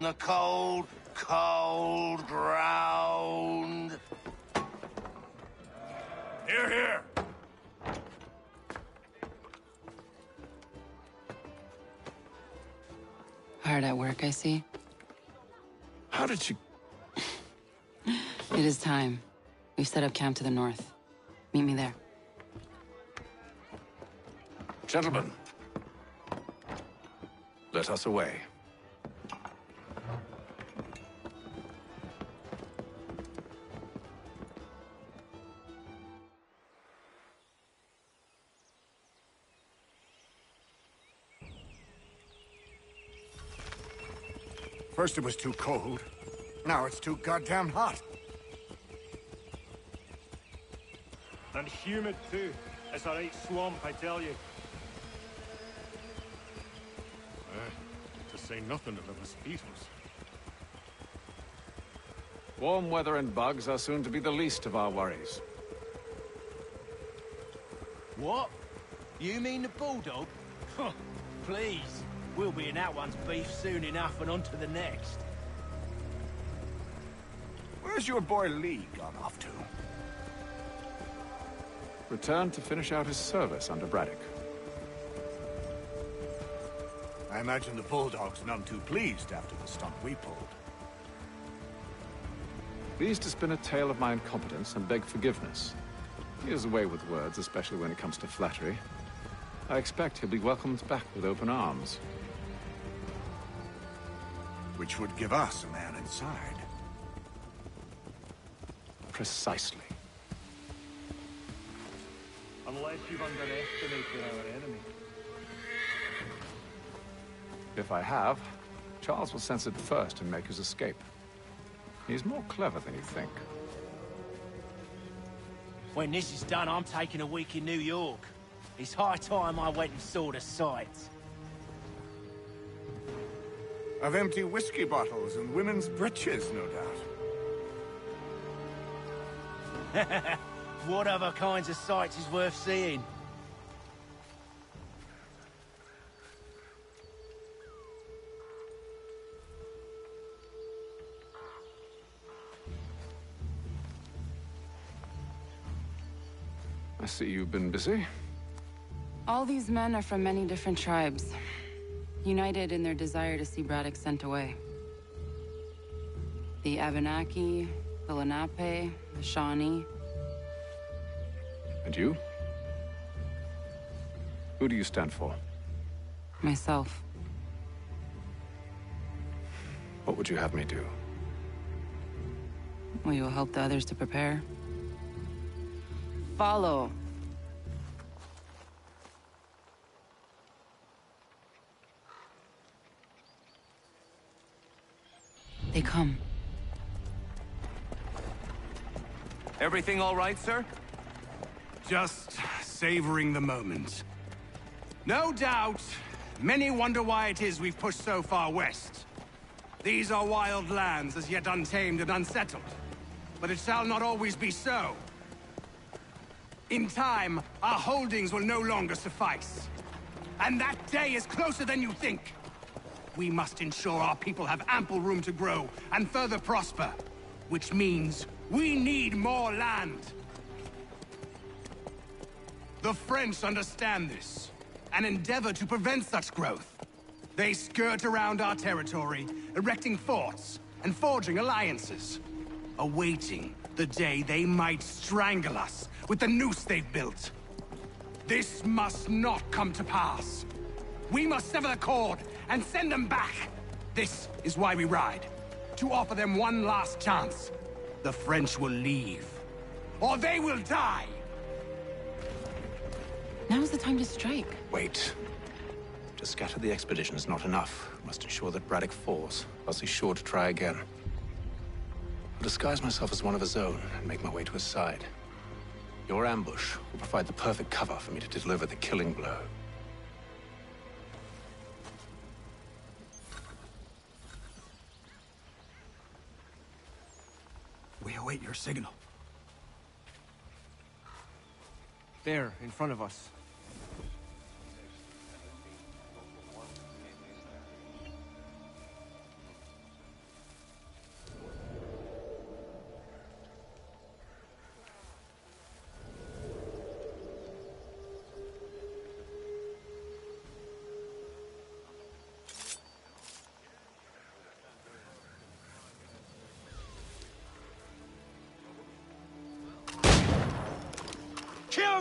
The cold, cold ground. Here, here! Hard at work, I see. How did you... It is time. We've set up camp to the north. Meet me there. Gentlemen, let us away. First it was too cold. Now it's too goddamn hot. And humid too. It's a right swamp, I tell you. To say nothing of the mosquitoes. Warm weather and bugs are soon to be the least of our worries. What? You mean the bulldog? Please. We'll be in that one's beef soon enough and on to the next. Where's your boy Lee gone off to? Returned to finish out his service under Braddock. I imagine the bulldog's none too pleased after the stunt we pulled. Pleased to spin a tale of my incompetence and beg forgiveness. He has a way with words, especially when it comes to flattery. I expect he'll be welcomed back with open arms. Which would give us a man inside. Precisely. Unless you've underestimated our enemy. If I have, Charles will sense it first and make his escape. He's more clever than you think. When this is done, I'm taking a week in New York. It's high time I went and saw the sights. Of empty whiskey bottles and women's breeches, no doubt. What other kinds of sights is worth seeing? I see you've been busy. All these men are from many different tribes, united in their desire to see Braddock sent away. The Abenaki, the Lenape, the Shawnee. And you? Who do you stand for? Myself. What would you have me do? Will you help the others to prepare? Follow. They come. Everything all right, sir? Just savoring the moment. No doubt, many wonder why it is we've pushed so far west. These are wild lands, as yet untamed and unsettled. But it shall not always be so. In time, our holdings will no longer suffice. And that day is closer than you think. We must ensure our people have ample room to grow and further prosper. Which means we need more land. The French understand this, and endeavor to prevent such growth. They skirt around our territory, erecting forts and forging alliances, awaiting the day they might strangle us with the noose they've built. This must not come to pass. We must sever the cord and send them back. This is why we ride, to offer them one last chance. The French will leave, or they will die. Now's the time to strike. Wait. To scatter the expedition is not enough. We must ensure that Braddock falls, else he's sure to try again. I'll disguise myself as one of his own and make my way to his side. Your ambush will provide the perfect cover for me to deliver the killing blow. We await your signal. There, in front of us.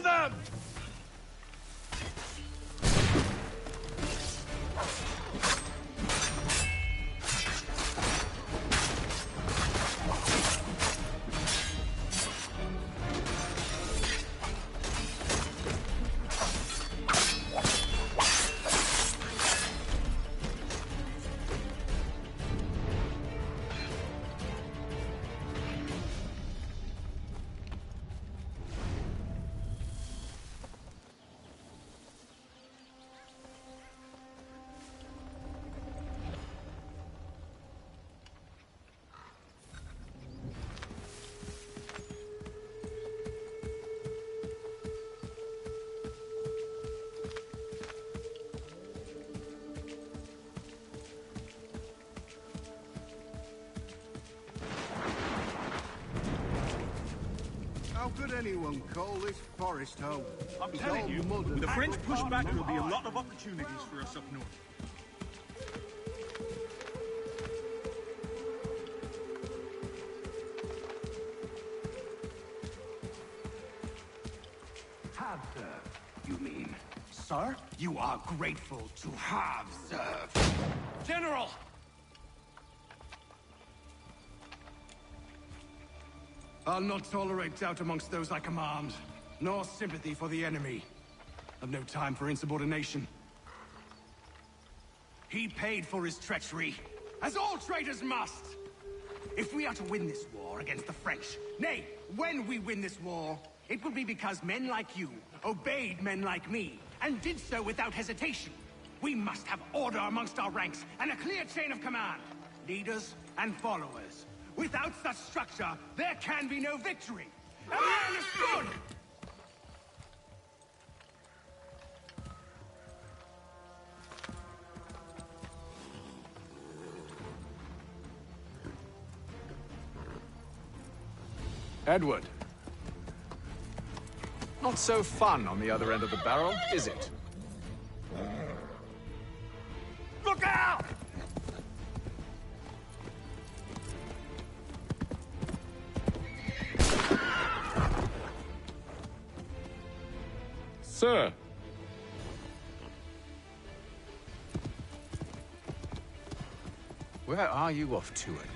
Kill them! How could anyone call this forest home? I'm It's telling all you, mud with and the French apple pushback, farms. there'll be a lot of opportunities for us up north. Have served, you mean? Sir? You are grateful to have served. General! I'll not tolerate doubt amongst those I command, nor sympathy for the enemy. I've no time for insubordination. He paid for his treachery, as all traitors must. If we are to win this war against the French, nay, when we win this war, it will be because men like you obeyed men like me, and did so without hesitation. We must have order amongst our ranks, and a clear chain of command. Leaders and followers. Without such structure, there can be no victory. Have you understood? Edward. Not so fun on the other end of the barrel, is it? Look out! Sir. Where are you off to, Edward?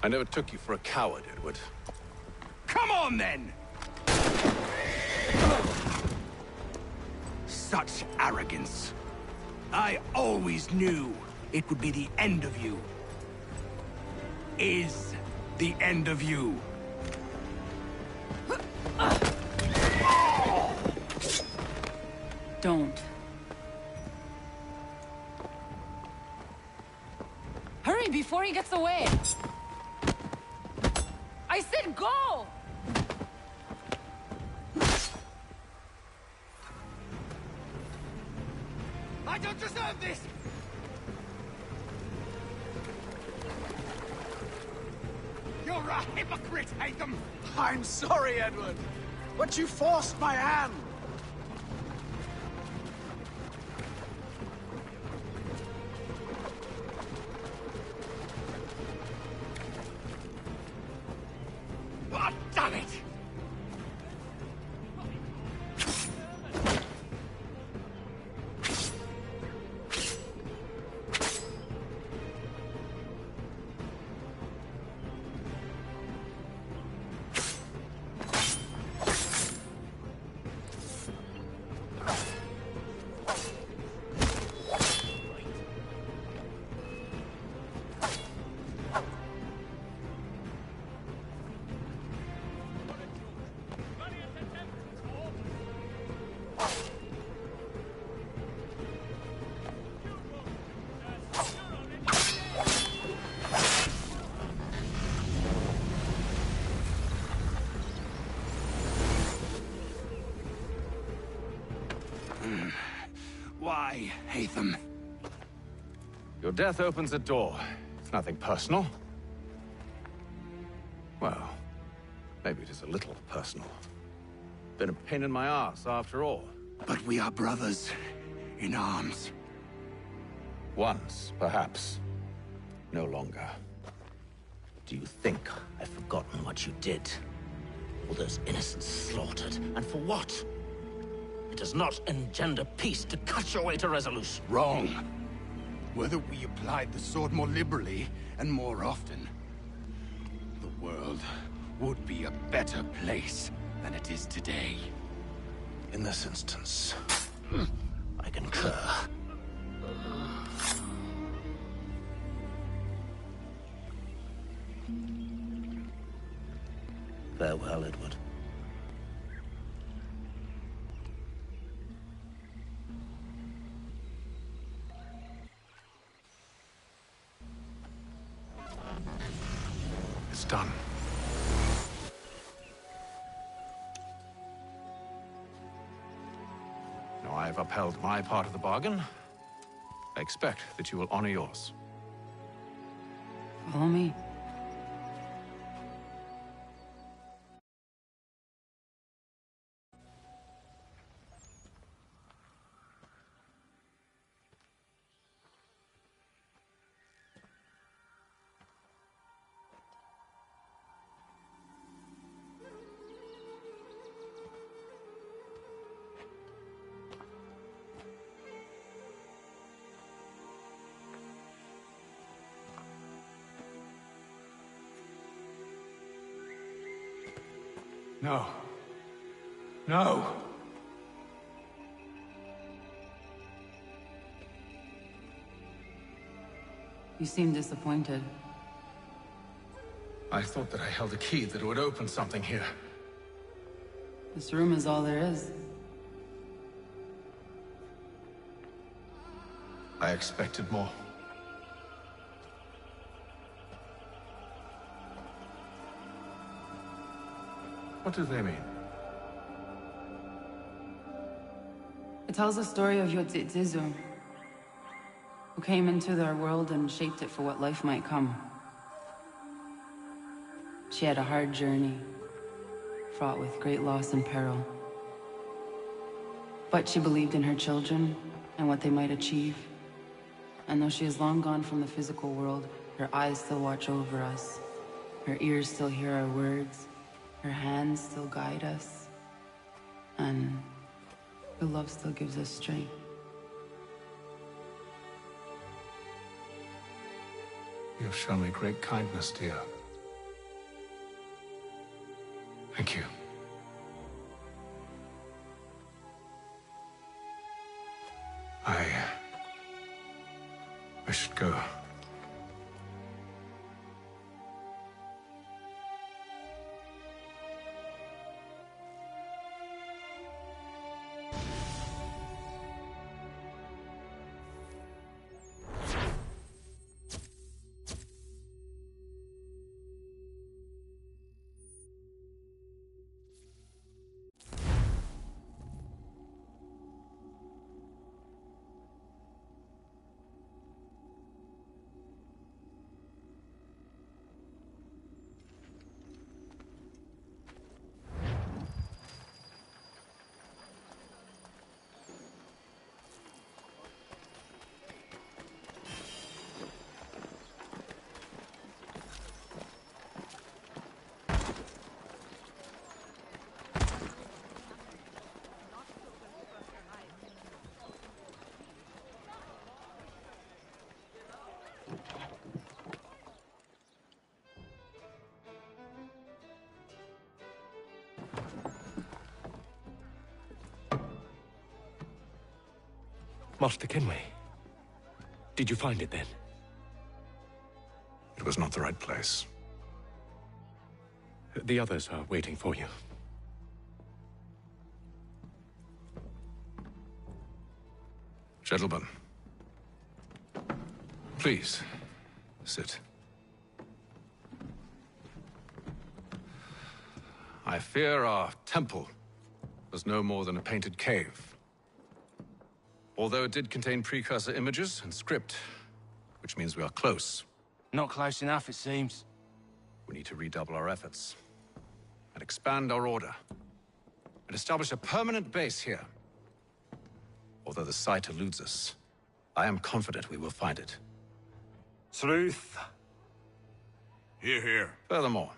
I never took you for a coward, Edward. Come on, then! Such arrogance. I always knew it would be the end of you. Is the end of you. Don't. Hurry before he gets away! I said go! I don't deserve this! You're a hypocrite, Hatham! I'm sorry, Edward, but you forced my hand. Oh, damn it! Why, Hatham? Your death opens a door. It's nothing personal. Well, maybe it is a little personal. Been a pain in my ass, after all. But we are brothers in arms. Once, perhaps. No longer. Do you think I've forgotten what you did? All those innocents slaughtered, and for what? It does not engender peace to cut your way to resolution. Wrong. Whether we applied the sword more liberally and more often, the world would be a better place than it is today. In this instance, I concur. Farewell, Edward. It's done. Now I've upheld my part of the bargain. I expect that you will honor yours. Follow me. No. No! You seem disappointed. I thought that I held a key that would open something here. This room is all there is. I expected more. What do they mean? It tells the story of Yotzitzizu, who came into their world and shaped it for what life might come. She had a hard journey, fraught with great loss and peril. But she believed in her children and what they might achieve. And though she is long gone from the physical world, her eyes still watch over us. Her ears still hear our words. Her hands still guide us. And her love still gives us strength. You have shown me great kindness, dear. Thank you. I should go. Master Kenway. Did you find it then? It was not the right place. The others are waiting for you. Gentlemen, please, sit. I fear our temple was no more than a painted cave. Although it did contain precursor images and script, which means we are close. Not close enough, it seems. We need to redouble our efforts and expand our order and establish a permanent base here. Although the site eludes us, I am confident we will find it. Truth. Hear, hear. Furthermore,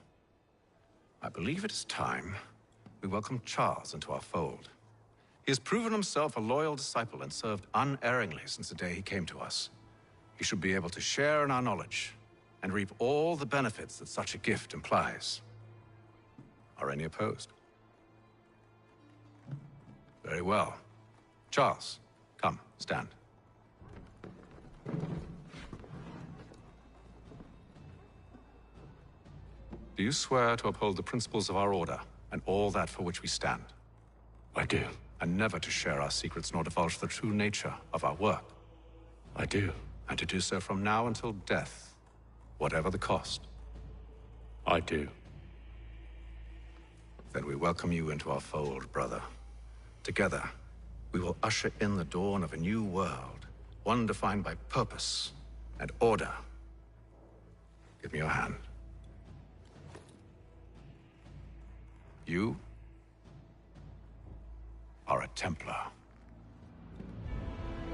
I believe it is time we welcome Charles into our fold. He has proven himself a loyal disciple and served unerringly since the day he came to us. He should be able to share in our knowledge and reap all the benefits that such a gift implies. Are any opposed? Very well. Charles, come, stand. Do you swear to uphold the principles of our order and all that for which we stand? I do. And never to share our secrets nor divulge the true nature of our work? I do. And to do so from now until death, whatever the cost? I do. Then we welcome you into our fold, brother. Together, we will usher in the dawn of a new world, one defined by purpose and order. Give me your hand. You are a Templar.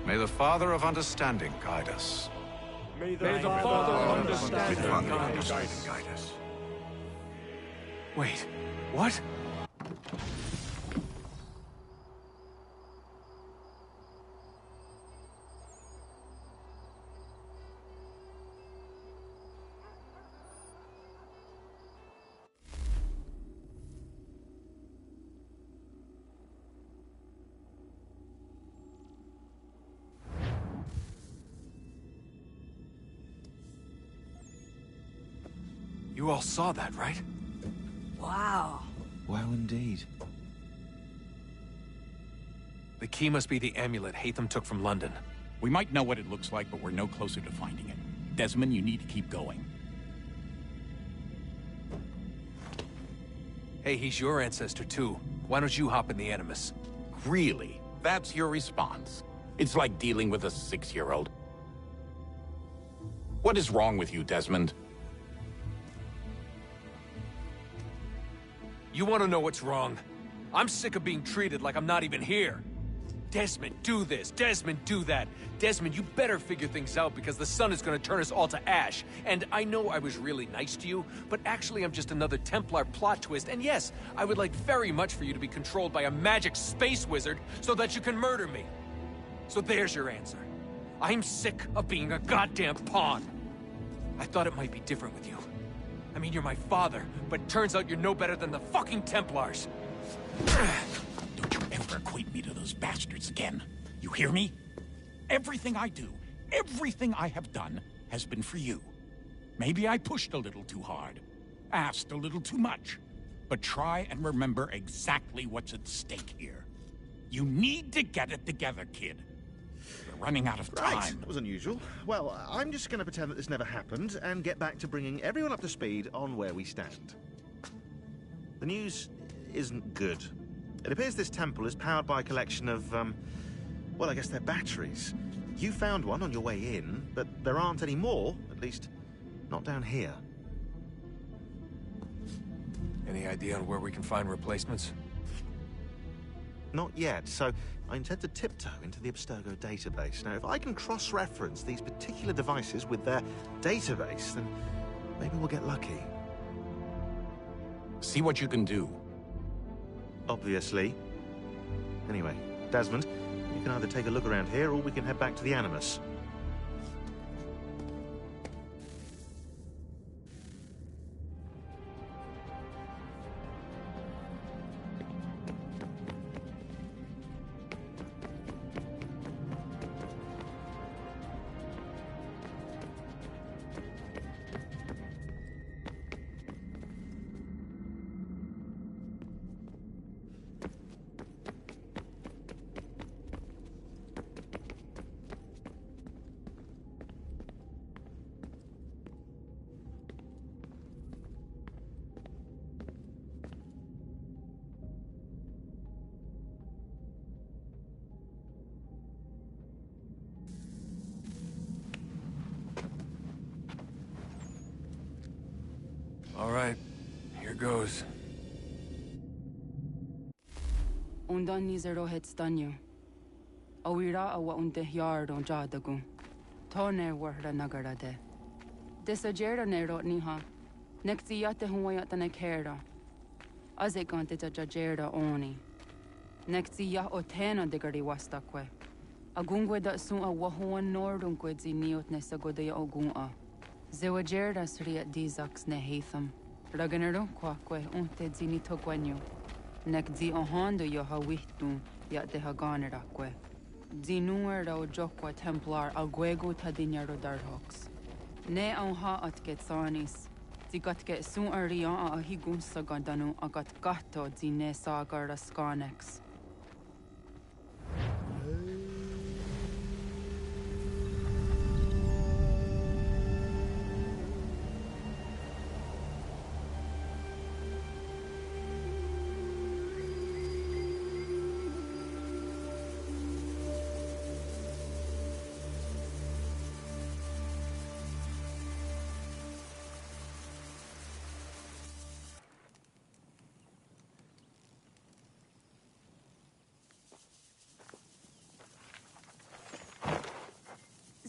May the Father of Understanding guide us. May the Father of Understanding Guide us. Wait, what? You all saw that, right? Wow. Wow, indeed. The key must be the amulet Hatham took from London. We might know what it looks like, but we're no closer to finding it. Desmond, you need to keep going. Hey, he's your ancestor too. Why don't you hop in the Animus? Really? That's your response? It's like dealing with a 6-year-old. What is wrong with you, Desmond? You want to know what's wrong? I'm sick of being treated like I'm not even here. Desmond, do this. Desmond, do that. Desmond, you better figure things out because the sun is going to turn us all to ash. And I know I was really nice to you, but actually I'm just another Templar plot twist. And yes, I would like very much for you to be controlled by a magic space wizard so that you can murder me. So there's your answer. I'm sick of being a goddamn pawn. I thought it might be different with you. I mean, you're my father, but turns out you're no better than the fucking Templars. Don't you ever equate me to those bastards again. You hear me? Everything I do, everything I have done, has been for you. Maybe I pushed a little too hard, asked a little too much, but try and remember exactly what's at stake here. You need to get it together, kid. We're running out of time. Right, that was unusual. Well, I'm just going to pretend that this never happened and get back to bringing everyone up to speed on where we stand. The news isn't good. It appears this temple is powered by a collection of, well, I guess they're batteries. You found one on your way in, but there aren't any more, at least not down here. Any idea on where we can find replacements? Not yet, so I intend to tiptoe into the Abstergo database. Now, if I can cross-reference these particular devices with their database, then maybe we'll get lucky. See what you can do. Obviously. Anyway, Desmond, you can either take a look around here or we can head back to the Animus. All right, here goes. Undan nizero het stanyo. Awira awa unte yard on jadagun. Tone warda nagara de. Desajera nero niha. Nexti yate huayata nekera. Azekante jajera oni. Nexti ya otena degari wastakwe. Agungwe da sun a wahuan nordungwe zi niot nesagodaya ogun. Zewajerda sriat dizax ne hatham. Raganero quaque unte zini togwenyo. Nek zi ohando yo hawihtun yat de haganeraque. Zinuer o jokwa templar alguego tadinyaro darhox. Ne ha at getsanis. Zigat get sun arian a higun sagandanu agat gatto zine sagar skanex.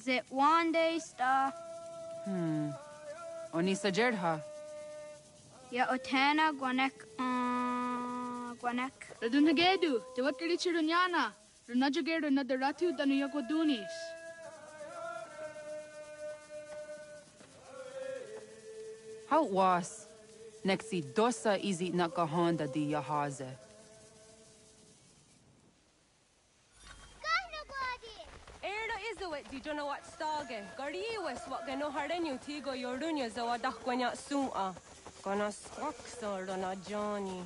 Zit one day star. Onisa Jerdha. Ya otena gwanek gwanek. Radunagedu, te wat kalichirunyana. Runajagedu na daratu danu yagodunis. How was? Nexi dosa izi nakahanda di yahaze. Di don't know what stage. Gari was what gano hardenyu tigo yordunya zawadak gwanya suma. Gonna squaxor on a Johnny.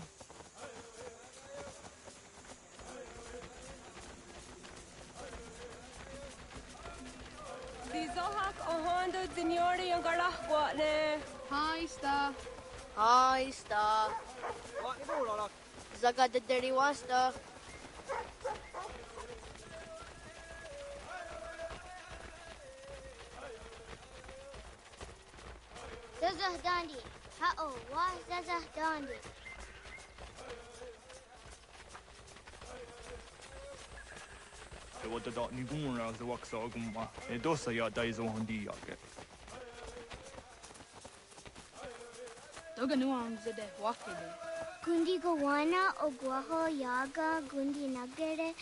Di zohak ohando dinyori ang garahwa ne. Hi, Star. Hi, Star. Zaga de deriwasta. Zazah Dandi. Ha'o, why Zazah Dandi? Det var det ni gumra så också gumma. Det då så jag där så han di jag. Doga nuang zede wakide. Gundi Gawana o Guaho Yaga Gundi Nagere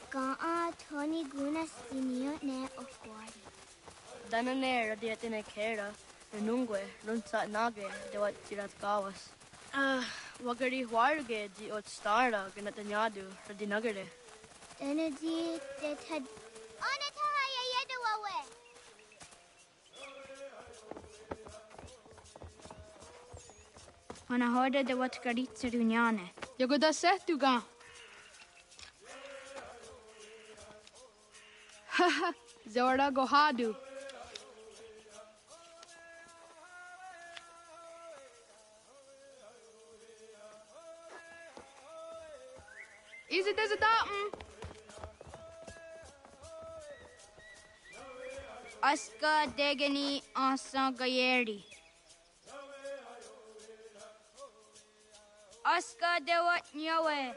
Ga'a Tony Gunas Dinio Ne Okwari. Dananera dietine kera. Renungue, runsa nage, de wat tirat gawas. Wagari huarge di ot stara ganatanyadu, radinagare. Danadi de tad. Onatahaya Yedawawe. Wanahoda de wat karitsa dunyane. Yagoda setuga. Haha, Zora Gohadu. Is it as a datum? Aska degani asa gayeri. Aska de wat nyawe.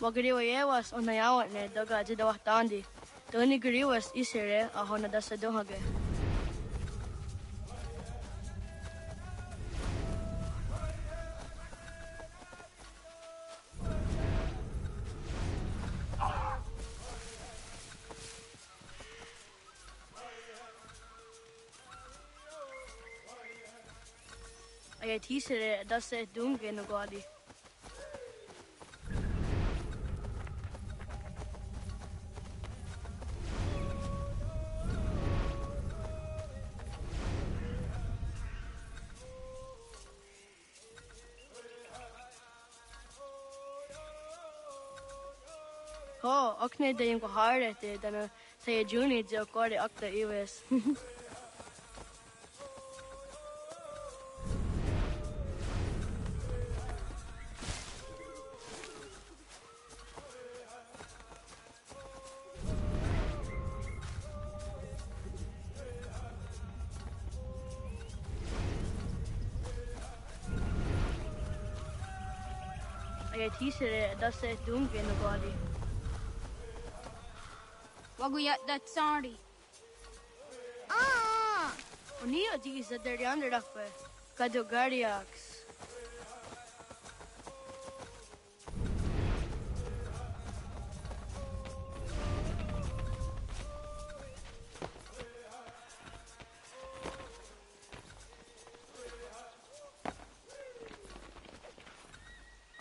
Wagariwa yewas on nayawat ne daga jidawah tandi. Doni gariwas isere ahona dasa dohage. Ay tisere dasa dunge no gadi. Oh, akne de yung kaharete dana saya juni jo kore akta iwes. Ay tisere dasa dunge no gadi. Waguya that sorry. Ah! Uniyo di sa deriander dakwe. Kado gariaks.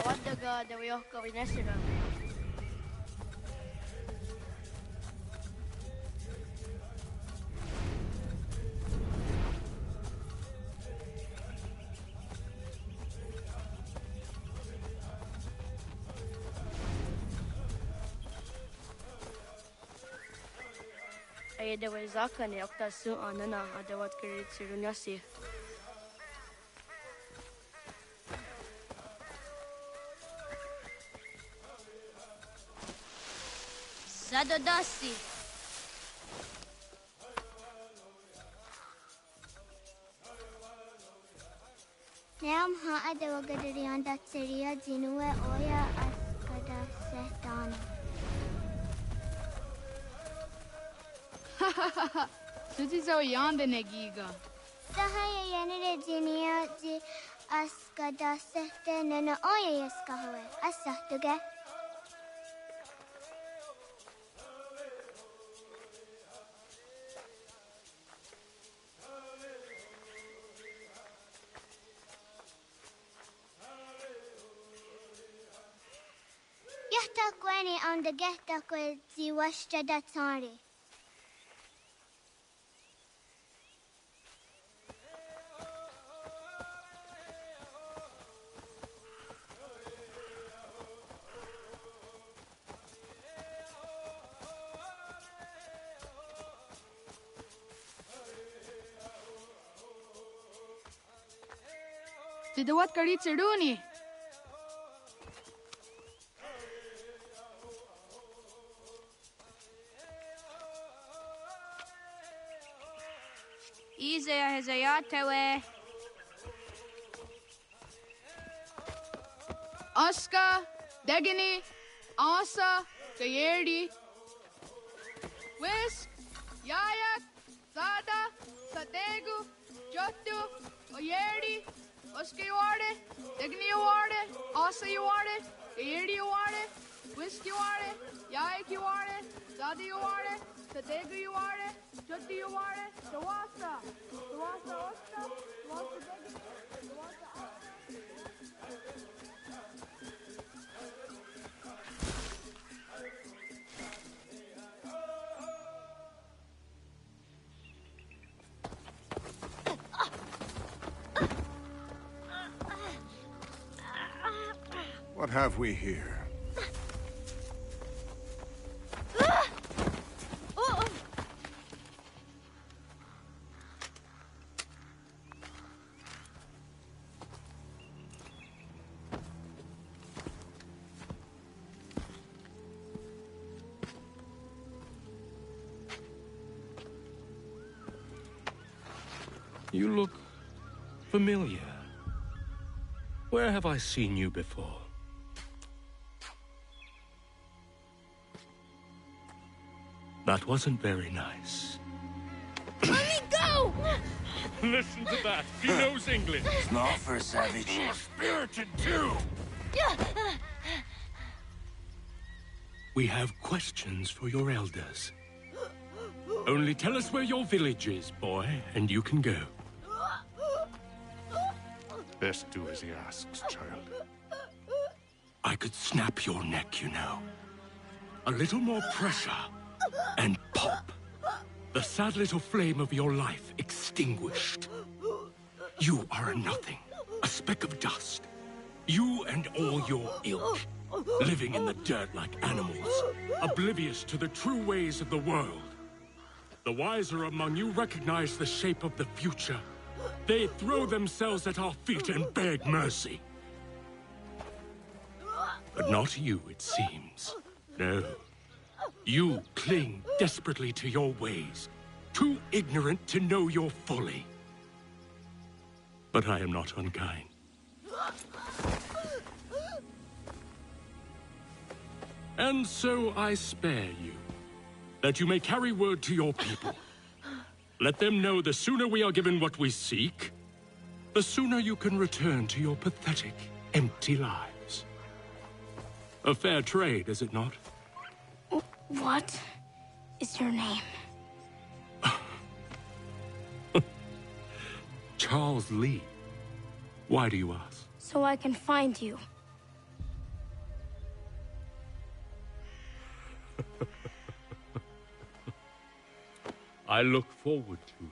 Awad daga dawiyoh ka winesira. Ay dawai zaka ne akta su anana adawat kirit sirunyasi. Zadodasi. Neam ha adawa gadarian dat seria jinue oya askada sehtana. Suti zo yande negiga. Sahaya yanire jinia ji askada sehte nana oya yaskahwe. Asahtuge. Yahtakweni on the gehtakwe zi washtada tsari. Jidawat karit siruni. Izaya hezayatewe. Aska, Degini, Asa, Gayerdi. Whisk, Yayak, Zada, Sategu, Jotu, Oyerdi, Oska you are it, Degini you are it, Asa you are it, Gayerdi you are it, Whisk you are it, Yayak you are it, Zada you are it, Sategu you are it, Jotu you are it, Dawasa, Dawasa Oska, Dawasa Degini, Dawasa Asa. What have we here? You look familiar. Where have I seen you before? That wasn't very nice. Let me go! Listen to that. He knows English. It's not for a savage. You're spirited too. We have questions for your elders. Only tell us where your village is, boy, and you can go. Best do as he asks, child. I could snap your neck, you know. A little more pressure, and pop. The sad little flame of your life extinguished. You are a nothing, a speck of dust. You and all your ilk, living in the dirt like animals, oblivious to the true ways of the world. The wiser among you recognize the shape of the future. They throw themselves at our feet and beg mercy. But not you, it seems. No. You cling desperately to your ways, too ignorant to know your folly. But I am not unkind. And so I spare you, that you may carry word to your people. Let them know the sooner we are given what we seek, the sooner you can return to your pathetic, empty lives. A fair trade, is it not? What is your name? Charles Lee. Why do you ask? So I can find you. I look forward to it.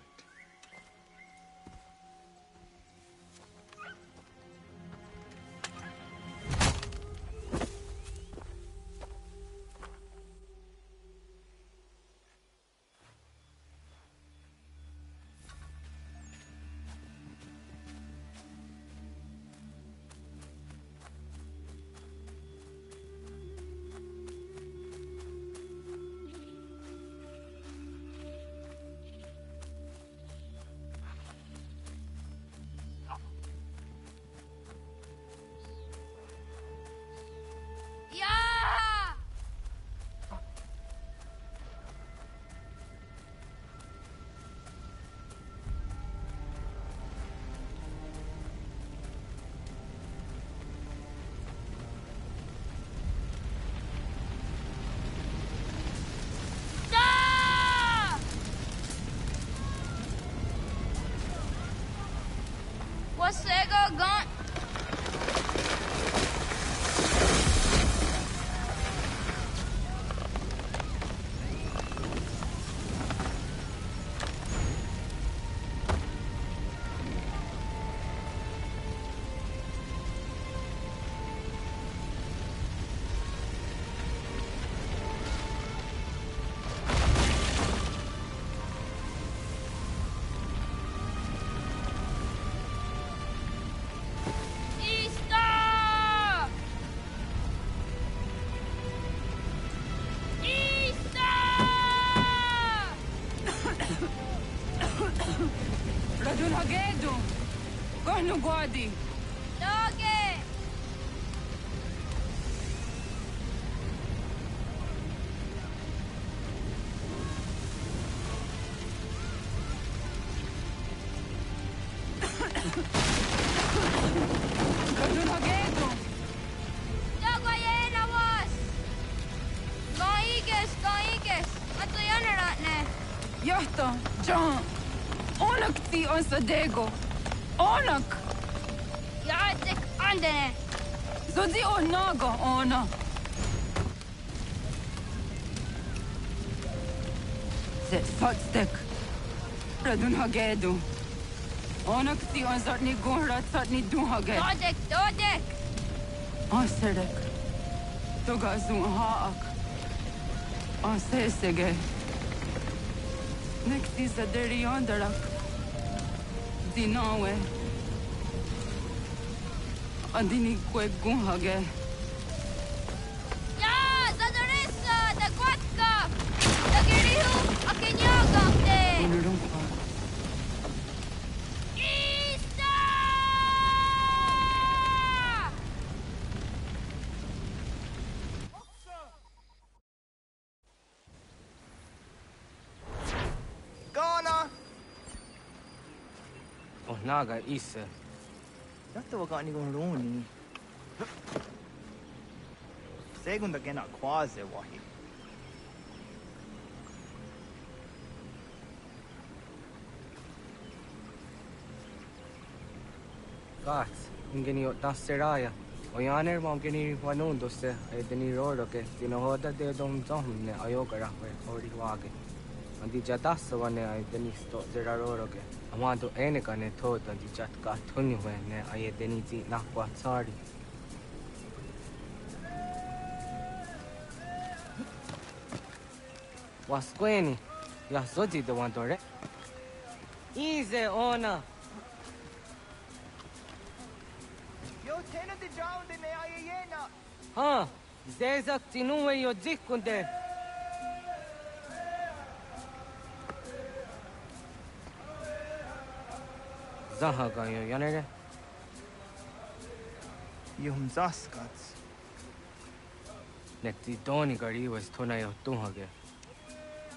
Você gogão. Radun Hagedu! Kohnu Guadi! Doge! Radun Hagedu! Dogoyena was! Goiges! Atu yanaratne! Yahta, John! Onak ti on Sadego! Onak! Yaatik andene! Zodi o naga ona! Zet fatstek! Radun Hagedu! Onak ti on zartni gunrat zartni duhage! Dodek! Aserek! Togazun haak! Asesege! Nekti zaderi ondarak! Dinawe! Adini kwe gunhage! Ya! Zadorissa! Dagwatka! Dagirihu! Akinyagakte! Unurumpa! Oh, naga isa. Dato waka ni gon roni. Segunda gena quase wahi. Gats, ingeni o tasseraya. O yaner mo ingeni wanundo se e deni roro ke tinohoda de dom ne ayogara we ori wage. Andi jatassa wane ai deni sto zera roro ke. Amando ene kane tota di jat ka tuni we ne ai deni ti na kwa tsari. Wasqueni, ya zodi de wandore. Easy ona. Yo tena de jaunde ne ayena. Ha, zezak tinuwe yo zikunde. Zaha ga yo yanere. Yum zaskats. Nekti doni gari was tona yo tuhage.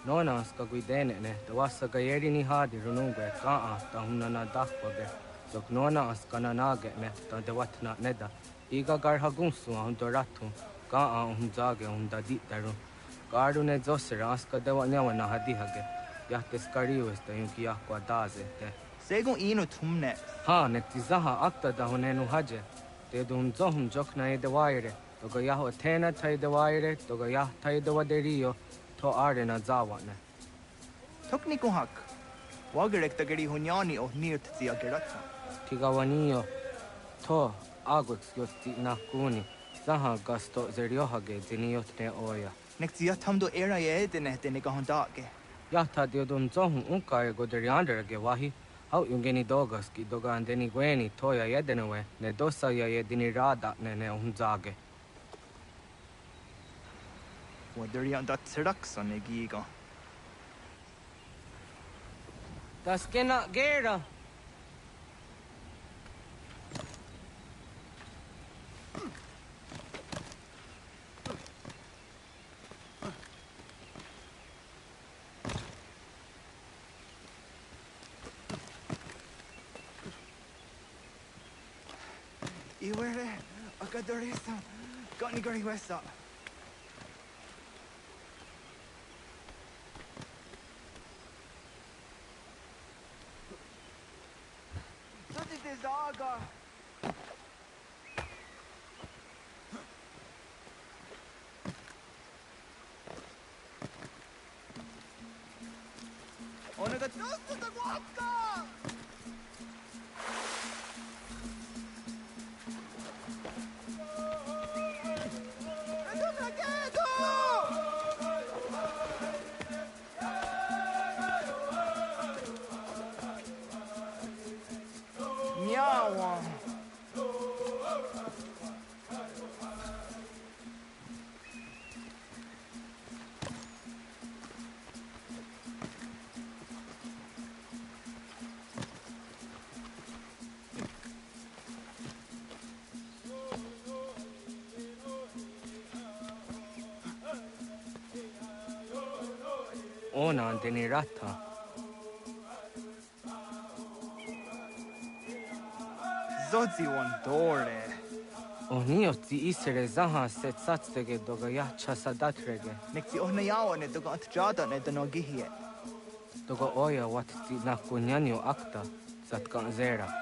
Nona ska guidene ne, da wasa ga yeri ni hadi runungwe kaa ta hunana dakwage. Dok nona askana nage ne, ta de watna neda. Iga gar hagunsu hunto ratu, kaa hunzage hunda ditaru. Garu ne zosera aska de wanyawa na hadihage. Yahtes kariwes ta yunki yakwa daze te. Segun ino tumne. Ha, nekti zaha akta da hunenu haje. Te dun zohum jokna e de waire. Toga yaho tena tai de waire, toga yah tai de waderio. To are na zawane. Tokni kuhak. Wagerek ta geri hunyani o nirt zi agerata. Tigawanio. To agwix yotti na kuni. Zaha gasto zeriohage ziniot ne oya. Nekti yatamdo era ye dene dene gahondake. Yahta diodun zohum unka e goderiandere wahi. Hau yungeni dogas ki doga andeni gweni toya yedenewe. Ne dosa ya yedini rada ne unzage. Waderian dat serakson e giga. Das kena gera. Iwere, akadorisa, gani gari wesa. Tutti de zaga. Onaga tutti de vodka. Miawa. Ona andeni rata. Zodzi wandore. Onio ti isere zaha set satstege doga yacha sadatrege. Nekti ohna yawa ne doga atjada ne dano gihie. Doga oya wat ti nakunyanyo akta zatkan zera.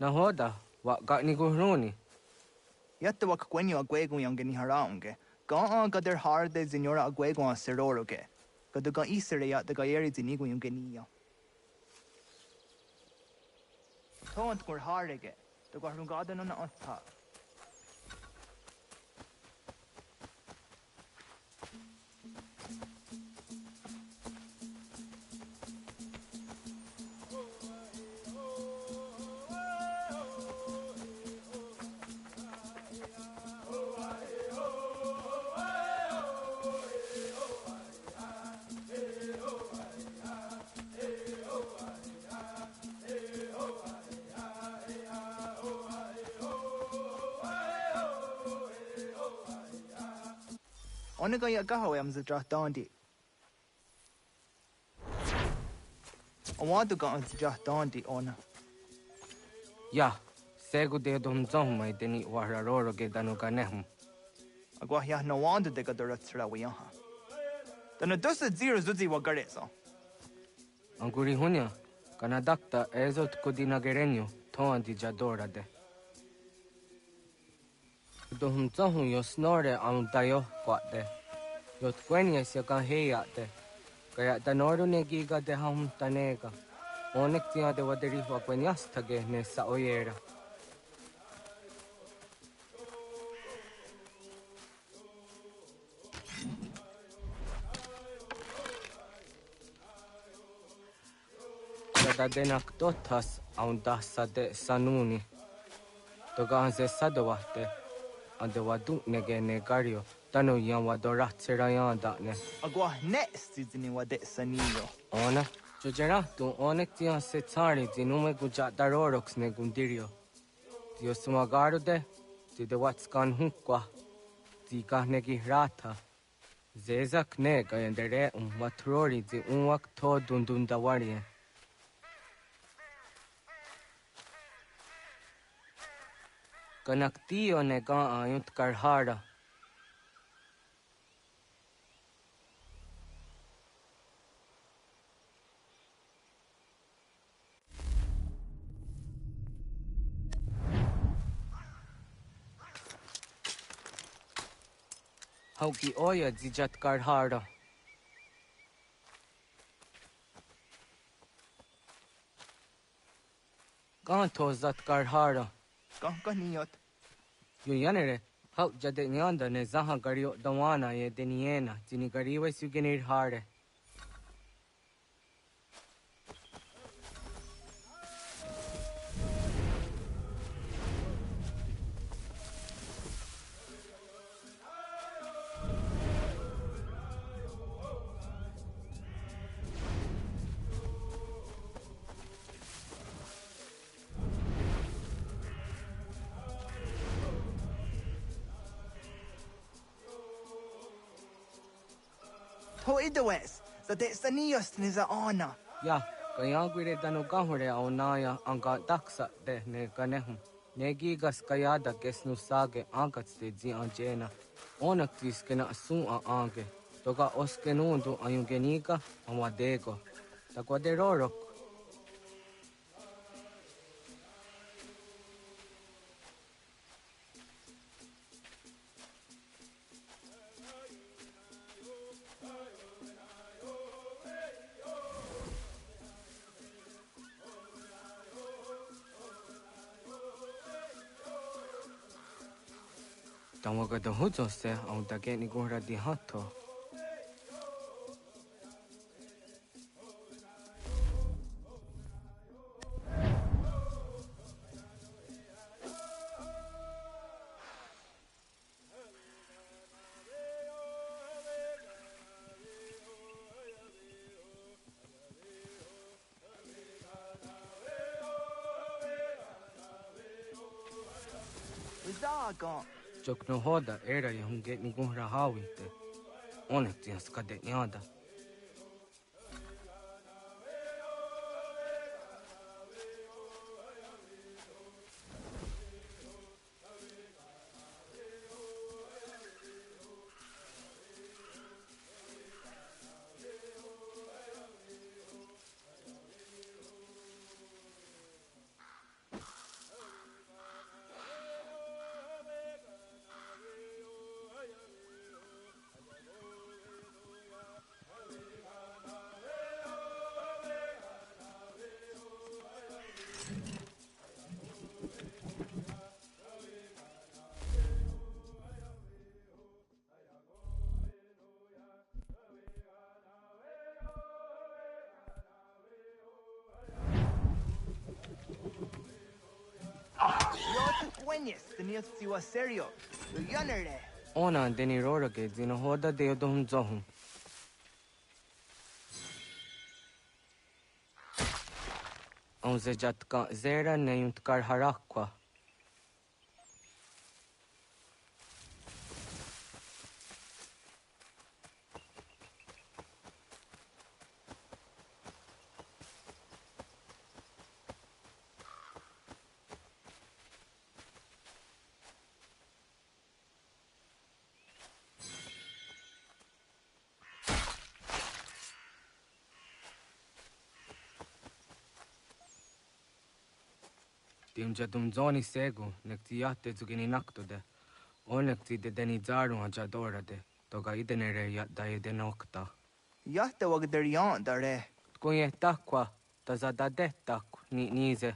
Na hoda, wa ga ni guruni. Yatta wa kwenyo agwego yang ni haraunge. Ga gader harde zinora agwego seroroge. Gaduga isere ya the gayeri zinigo yung geniyo. Tont gur harege. The garungada no na otta. Onega ya gaho am zahdandi. I want to go on zahdandi ona. Ya, segu de dom zom mai deni wararoro ge danu ganehum. Agwa ya no wanda de gadora tsrawiyaha. Dana dosa zero zuzi wa gareso. Anguri hunya, kanadakta ezot kodina gerenyo, toandi jadora de. Dohum zohum yo snore am dayo kwate. Yot kwenya se kan heya de. Kaya danoru ne giga de ham tanega. Onek tia de waderi wa kwenyas tage ne sa oyera. Sada denak dotas aun dasa de sanuni. Toga ze sadawate. Ande wadu nege negario. Tano yan wadora tserayan da ne. Agwa ne stizini wa de sanilo. Ona. Jojerato onek tia se tsari zinume guja darorox ne gundirio. Dio sumagaro de. Ti de watskan hunkwa. Ti ka negi rata. Zezak nega yendere watrori zi unwak to dundundawarie. Kanaktiyo nega ayunt karhara. Hauki oya zijat karhara. Ganto zat karhara. Ganiyot. Yo yanere, hau jade nyanda ne zaha gario dawana ye deniena, zini gariwe sugenir hare. To idawes. Za de saniyos ni za ona. Ya, kaya gwire dano gahure au naya anga daksa de ne ganehum. Negi gas kaya da gesnu sage angats de zi anjena. Onak tis kena sun a ange. Toga oskenundu ayungenika amadego. Takwa de rorok. Tawaga da huzo se au da geni gura di hato. Zaga. Jok no hoda era ya hunge ni gura hawinte. Onek tia skade nyada. Queñes, tenías siwa serio. Yanere. Ona deni rora ke zino hoda de dom zohum. On ze jatka zera ne yuntkar harakwa. Tim jatum zoni segu, nek ti yatte zugini naktode. Onek ti de deni zaru ajadora de. Toga idenere yat da ide nokta. Yachte wag der yan dare. Kunye takwa, taza da de tak ni nize.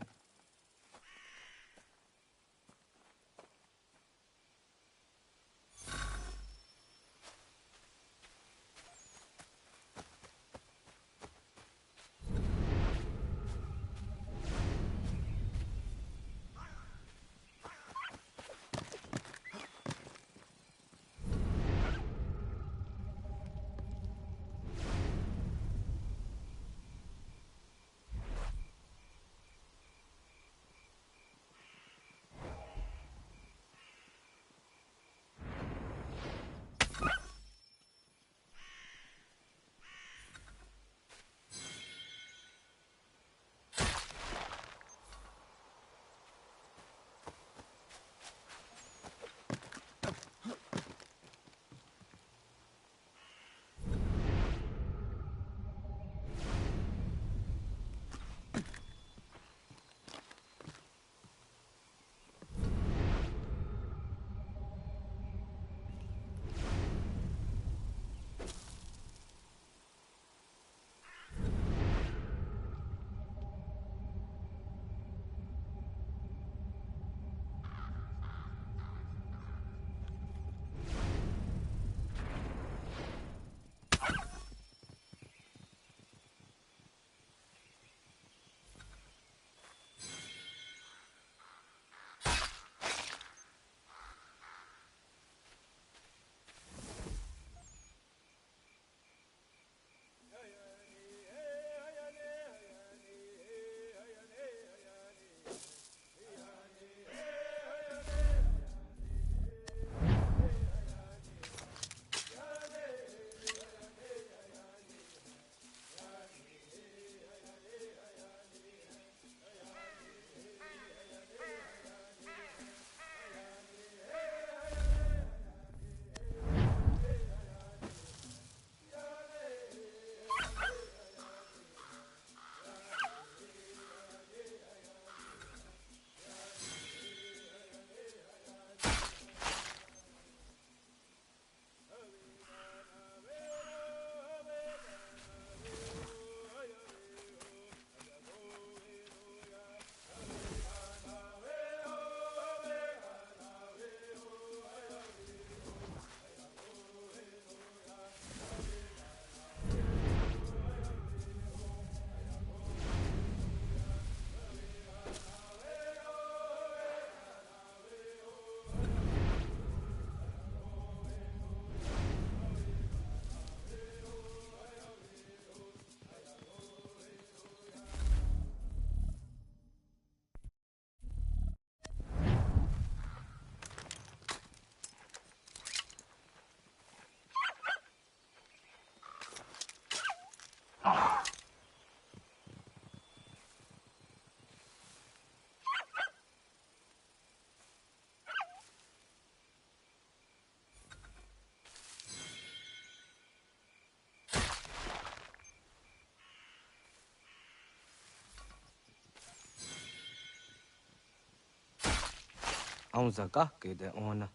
On zagake de ona.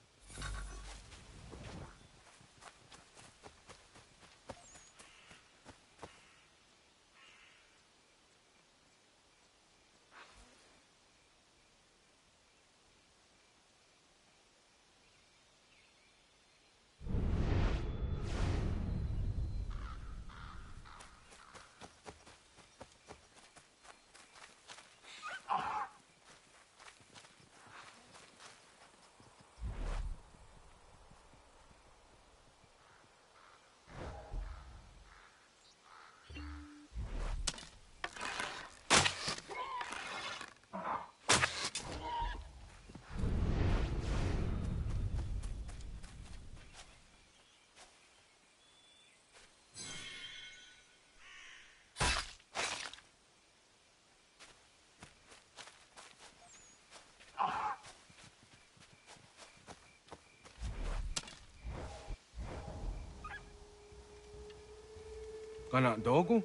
Kana dogu?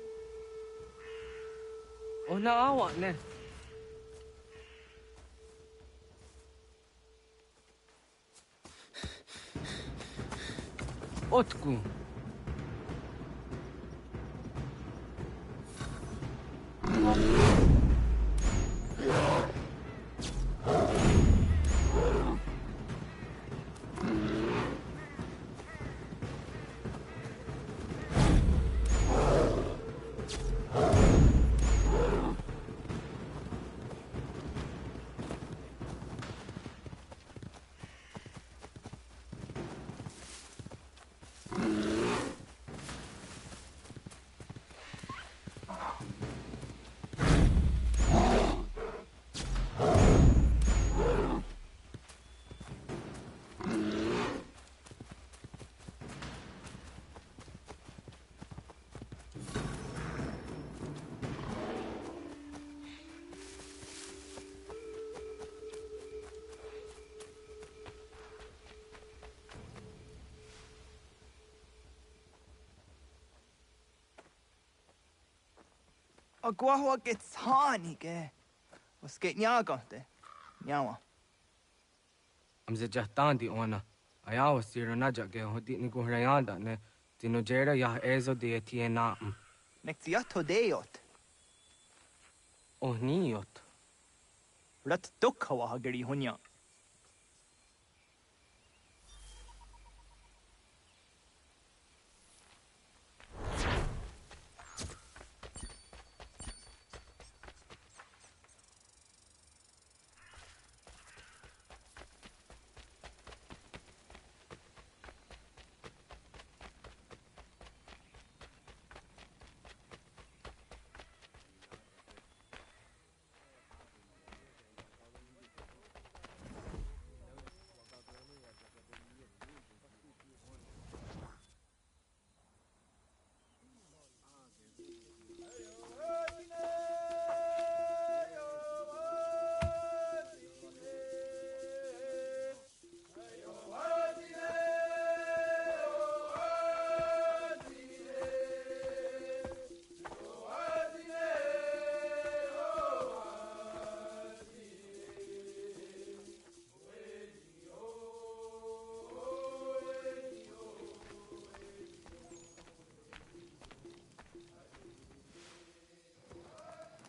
O naawa ne. Otku. Agua gets honey, ge. Was get nyaga de. Nyawa. Amze jahtandi ona. Ayawa siro najage hodi ni guhrayanda ne. Tino jera ya ezo de tiena. Nexiato deot. Oh niot. Rat dukhawa hageri hunya.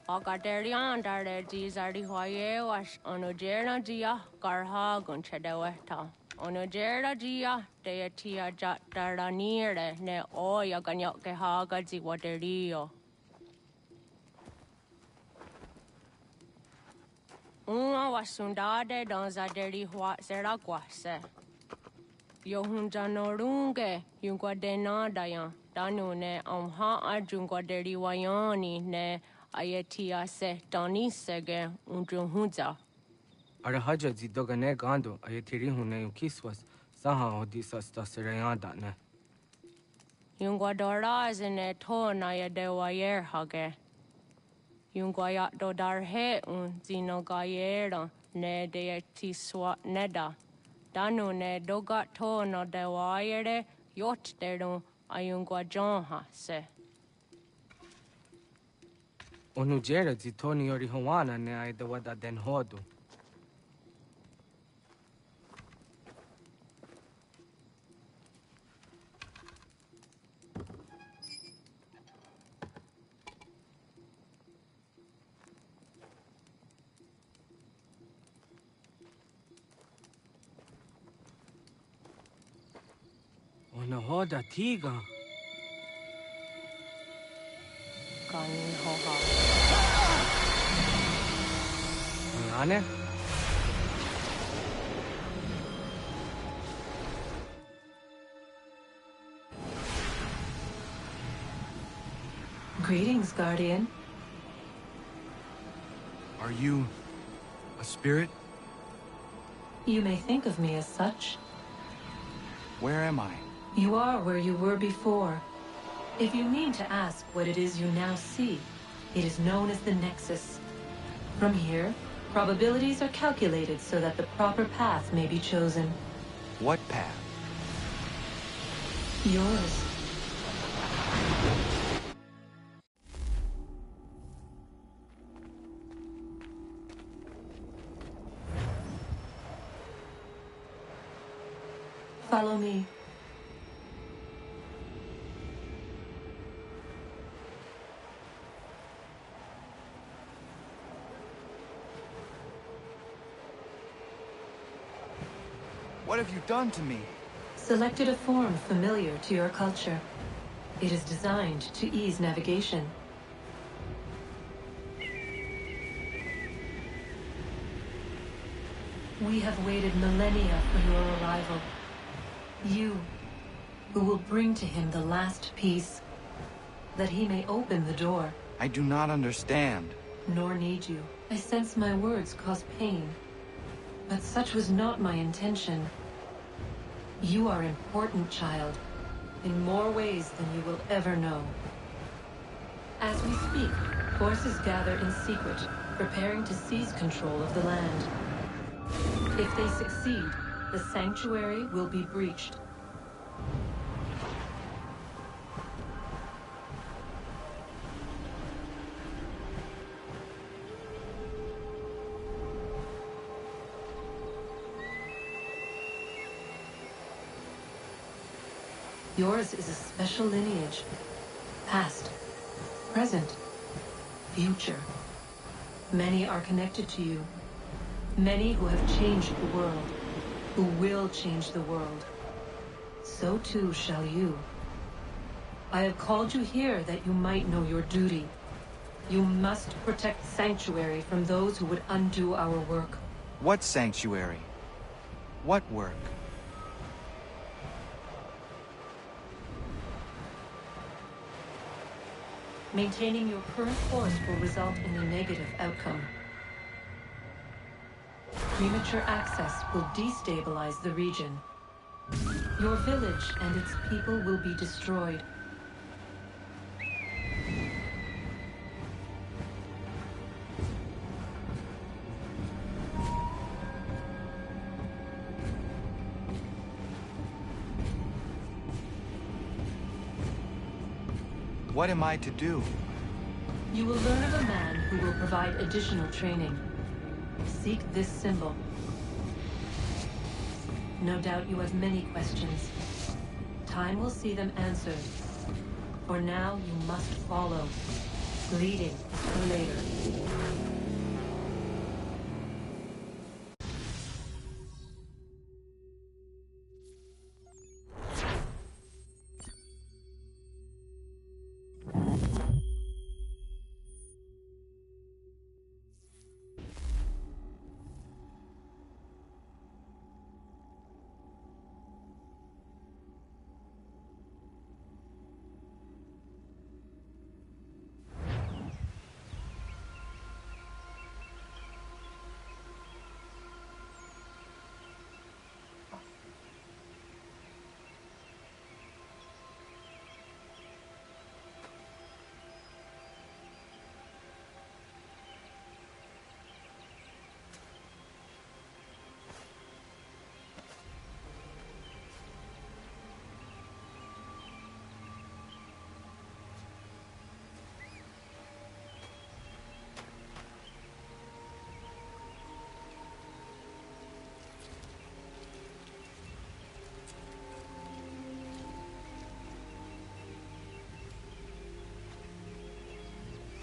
Agaderian dare dizardi hoye was onojera dia garha gunchedeweta. Onojera dia deatia jat daranire ne oya ganyok haga zi waterio. Uma wasundade donzaderi hua seraguase. Yohunjanorunge yungwadena dayan. Danu ne amha ajungwaderi wayani ne Ayatia se Dani sege unjunhuza. Arahaja zidogane gando ayatiri hune ukiswas saha odisas tasirayanda ne. Yungwadora zine to na yadewayer hage. Yungwayat dodar he zinogayera ne deetiswa neda. Danu ne dogat to no dewayere yot deru ayungwajonha se. Onujera zitoni yori hawana ne aidawada den hodu. Ona hoda tiga. Kanin hoha. Ane? Greetings, Guardian. Are you a spirit? You may think of me as such. Where am I? You are where you were before. If you mean to ask what it is you now see, it is known as the Nexus. From here, probabilities are calculated so that the proper path may be chosen. What path? Yours. Follow me. What have you done to me? Selected a form familiar to your culture. It is designed to ease navigation. We have waited millennia for your arrival. You, who will bring to him the last piece, that he may open the door. I do not understand. Nor need you. I sense my words cause pain. But such was not my intention. You are important, child, in more ways than you will ever know. As we speak, forces gather in secret, preparing to seize control of the land. If they succeed, the sanctuary will be breached. Yours is a special lineage. Past, present, future. Many are connected to you. Many who have changed the world, who will change the world. So too shall you. I have called you here that you might know your duty. You must protect Sanctuary from those who would undo our work. What sanctuary? What work? Maintaining your current course will result in a negative outcome. Premature access will destabilize the region. Your village and its people will be destroyed. What am I to do? You will learn of a man who will provide additional training. Seek this symbol. No doubt you have many questions. Time will see them answered. For now, you must follow. Leading for later.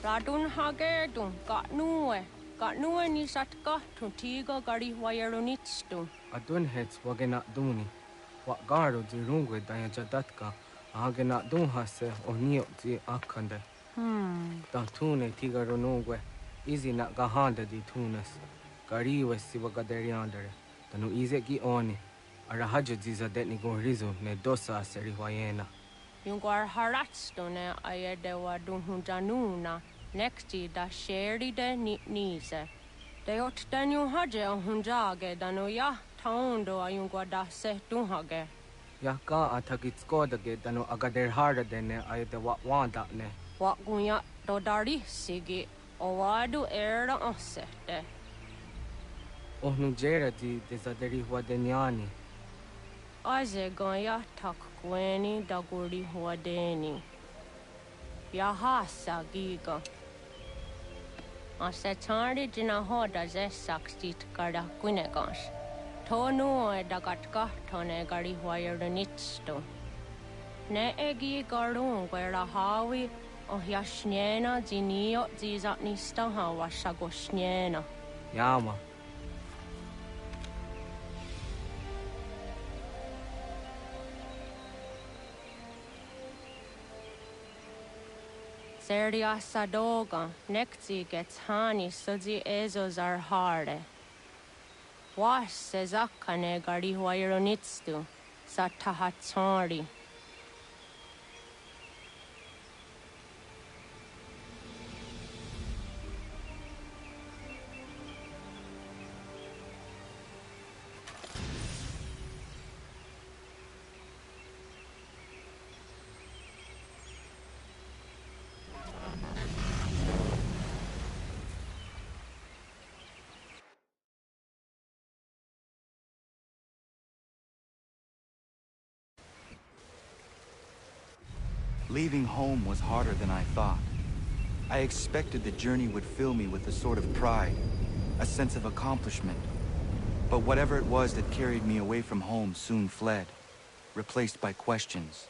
Radun hagerdun, got nuwe ni satka, tuntigo gari wayarunitstun. Adun hets wagena duni. Wa garo di rungwe daya jadatka. Agena dun hase o nio di akande. Tune tiga runungwe. Izi na gahanda di tunas. Gariwe si wagaderiandere. Tanu ize gi oni. Arahajo di zadetni gorizo ne dosa aseri wayena. Yungar haratstune ayedewa dunhunjanuna. Nexti da sheri de nise. De ot danu haje hunjage danu ya taundo ayungwa da se dunhage. Ya ka atakitskoda danu agader harda dene ayede wa wanda ne. Wa gunya dodari sigi owadu era osete. Ohnu jera di desaderi huadenyani. Aze ganya tak kweni daguri huadeni. Yahasa giga. Ase tari jina hoda ze sakstit kada kunegans. Tonu dagat kahtone gari wire the nitsto. Ne egi garun where a hawi o yashnena zinio zizat nista hawa shagoshnena. Yama. Serdia sadoga, nekti gets hani sudzi ezos are harde. Was says akane gari huayronitstu, satahatsari. Leaving home was harder than I thought. I expected the journey would fill me with a sort of pride, a sense of accomplishment. But whatever it was that carried me away from home soon fled, replaced by questions,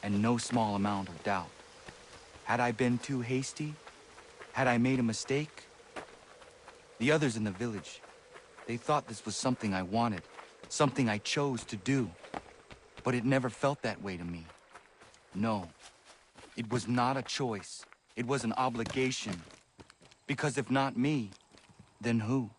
and no small amount of doubt. Had I been too hasty? Had I made a mistake? The others in the village, they thought this was something I wanted, something I chose to do. But it never felt that way to me. No, it was not a choice. It was an obligation. Because if not me, then who?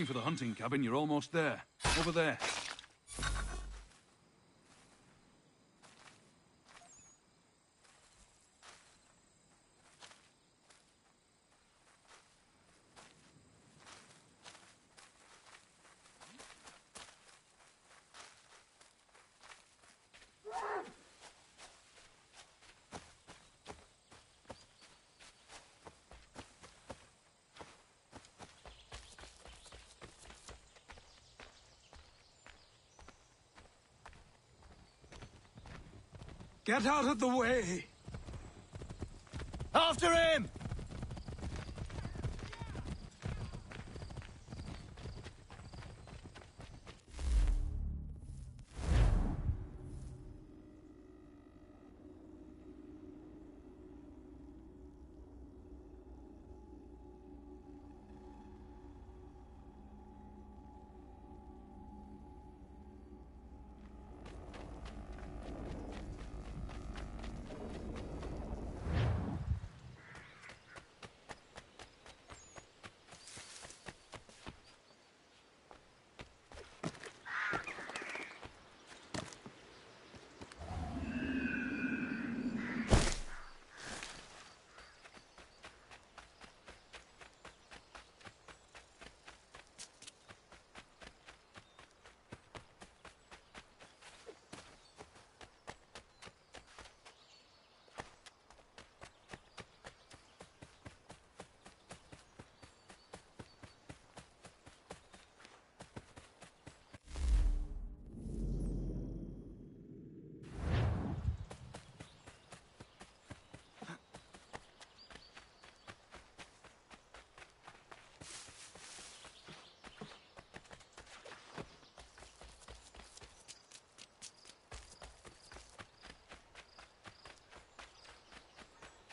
looking for the hunting cabin, you're almost there. Over there. Get out of the way! After him!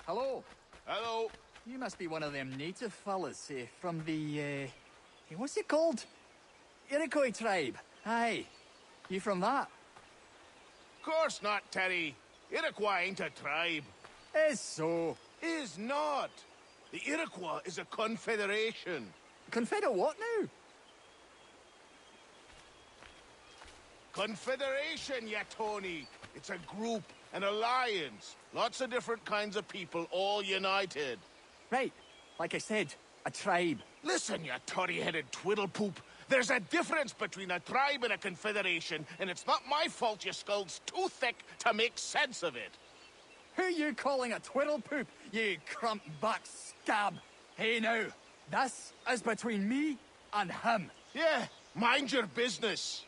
Hello. Hello. You must be one of them native fellas from the, what's it called? Iroquois tribe. Aye. You from that? Course not, Terry. Iroquois ain't a tribe. Is so. Is not. The Iroquois is a confederation. Confederate what now? Confederation, ya Tony. It's a group, an alliance. Lots of different kinds of people, all united. Right. Like I said, a tribe. Listen, you toddy-headed twiddlepoop. There's a difference between a tribe and a confederation, and it's not my fault your skull's too thick to make sense of it. Who you calling a twiddlepoop, you crump-buck scab? Hey now, this is between me and him. Yeah, mind your business.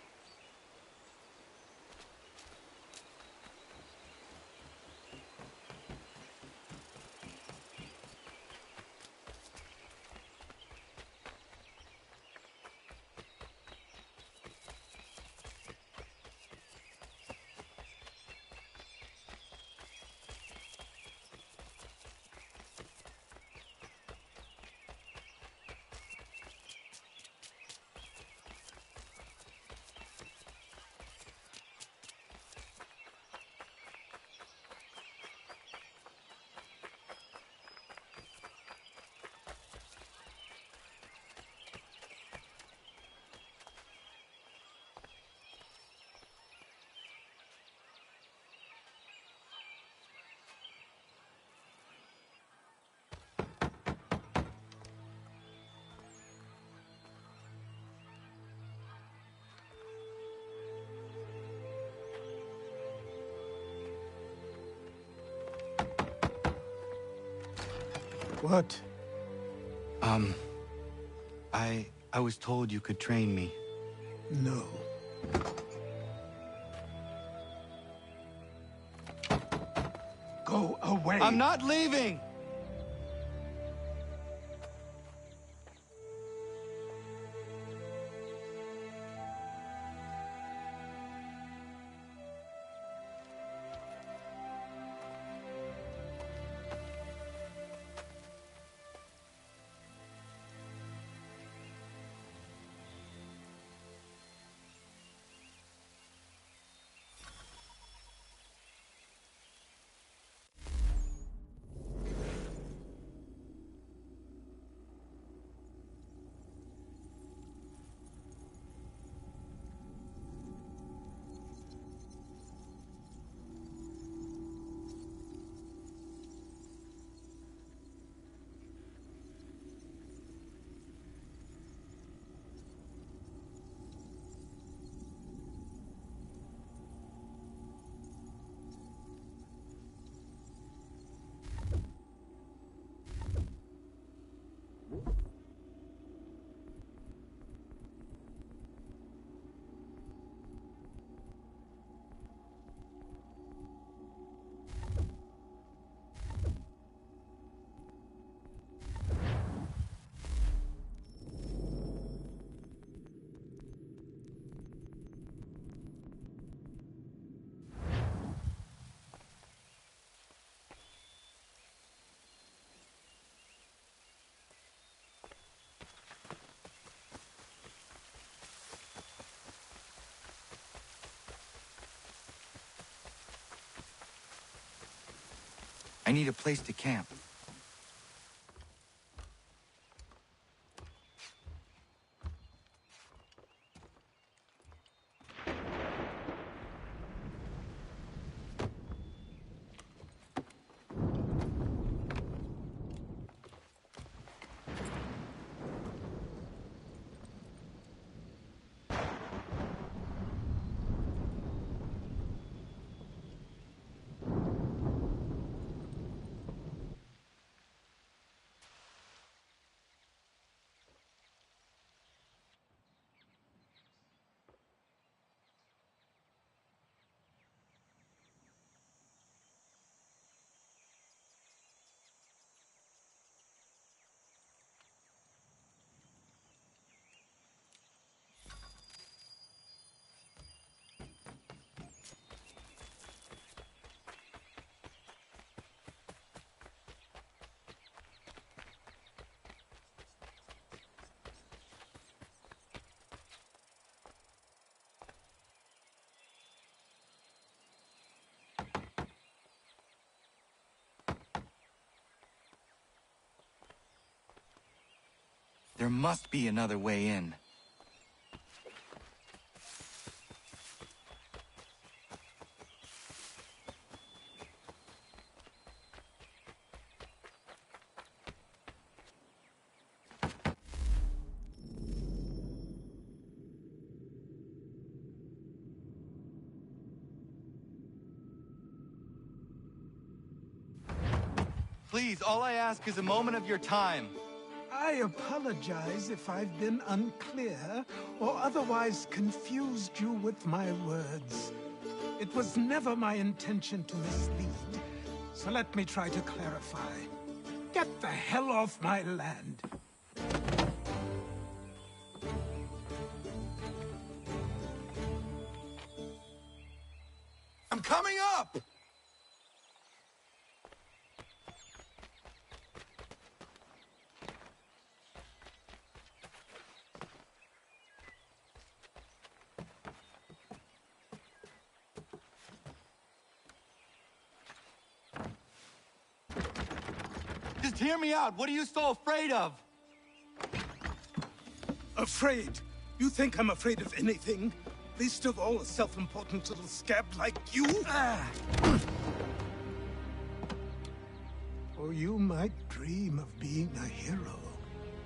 What? I was told you could train me. No. Go away. I'm not leaving! I need a place to camp. There must be another way in. Please, all I ask is a moment of your time. I apologize if I've been unclear or otherwise confused you with my words. It was never my intention to mislead, so let me try to clarify. Get the hell off my land. I'm coming up! Just hear me out. What are you so afraid of? Afraid? You think I'm afraid of anything? Least of all a self-important little scab like you? Or you might dream of being a hero,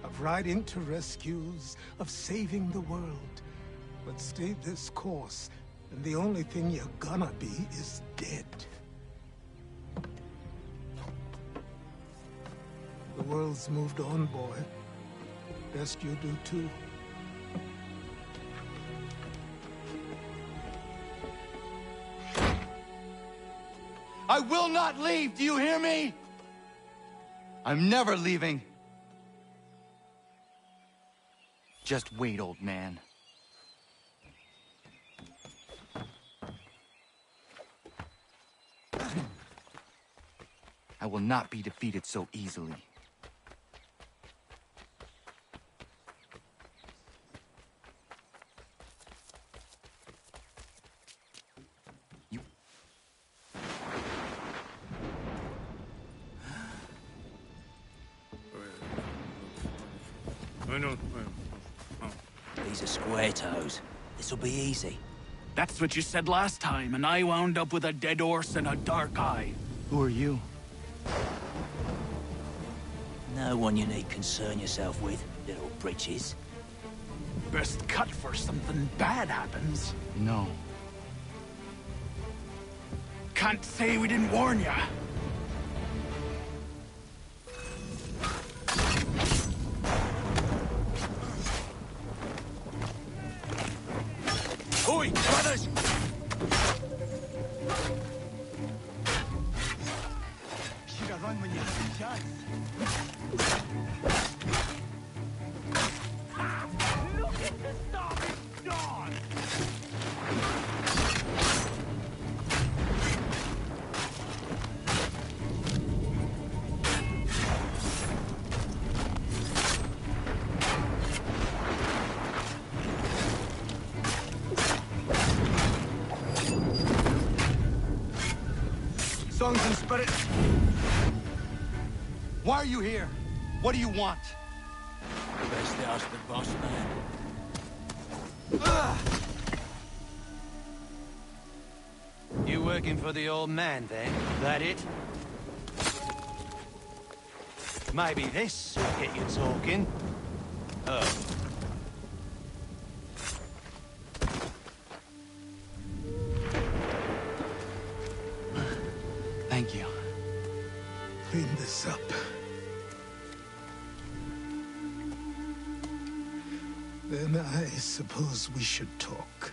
of riding to rescues, of saving the world. But stay this course, and the only thing you're gonna be is dead. The world's moved on, boy. Best you do too. I will not leave, do you hear me? I'm never leaving. Just wait, old man. I will not be defeated so easily. These are square toes. This'll be easy. That's what you said last time, and I wound up with a dead horse and a dark eye. Who are you? No one you need concern yourself with, little britches. Best cut for something bad happens. No. Can't say we didn't warn ya. Oi, brothers! Should have run when you had the chance. Look at the starving dawn! songs and spirits. Why are you here? What do you want? Best ask the boss man. You working for the old man, then? That it? Maybe this will get you talking. Oh. Thank you. Clean this up. Then I suppose we should talk.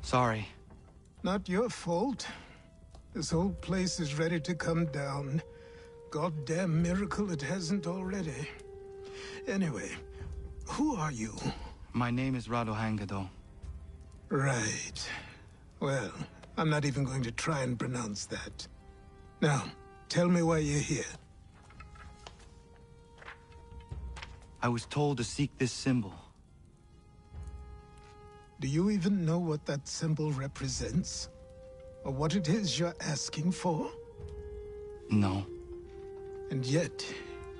Sorry. Not your fault. This whole place is ready to come down. Goddamn miracle it hasn't already. Anyway, who are you? My name is Radohangado. Right. Well, I'm not even going to try and pronounce that. Now, tell me why you're here. I was told to seek this symbol. Do you even know what that symbol represents? Or what it is you're asking for? No. And yet,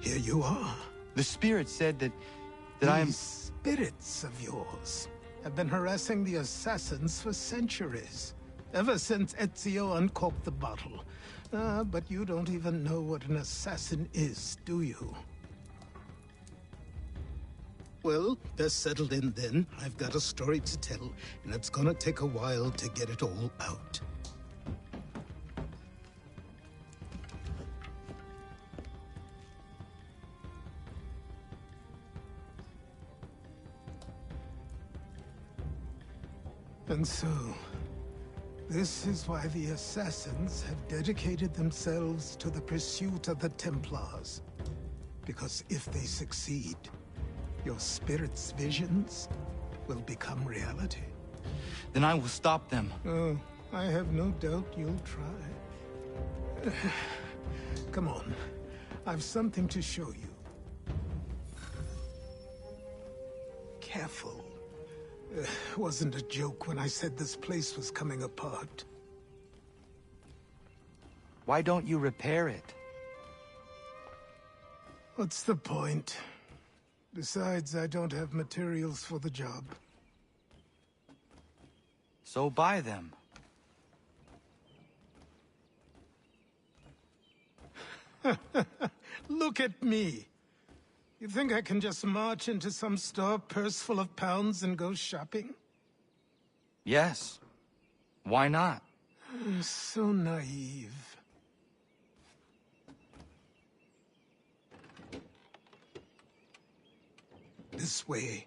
here you are. The spirit said that I am... These spirits of yours have been harassing the assassins for centuries. Ever since Ezio uncorked the bottle. But you don't even know what an assassin is, do you? Well, they're settled in then. I've got a story to tell, and it's gonna take a while to get it all out. And so, this is why the Assassins have dedicated themselves to the pursuit of the Templars. Because if they succeed, your spirit's visions will become reality. Then I will stop them. Oh, I have no doubt you'll try. Come on, I've something to show you. Careful. Wasn't a joke when I said this place was coming apart. Why don't you repair it? What's the point? Besides, I don't have materials for the job. So buy them. Look at me. You think I can just march into some store, purse full of pounds, and go shopping? Yes. Why not? So naive. This way.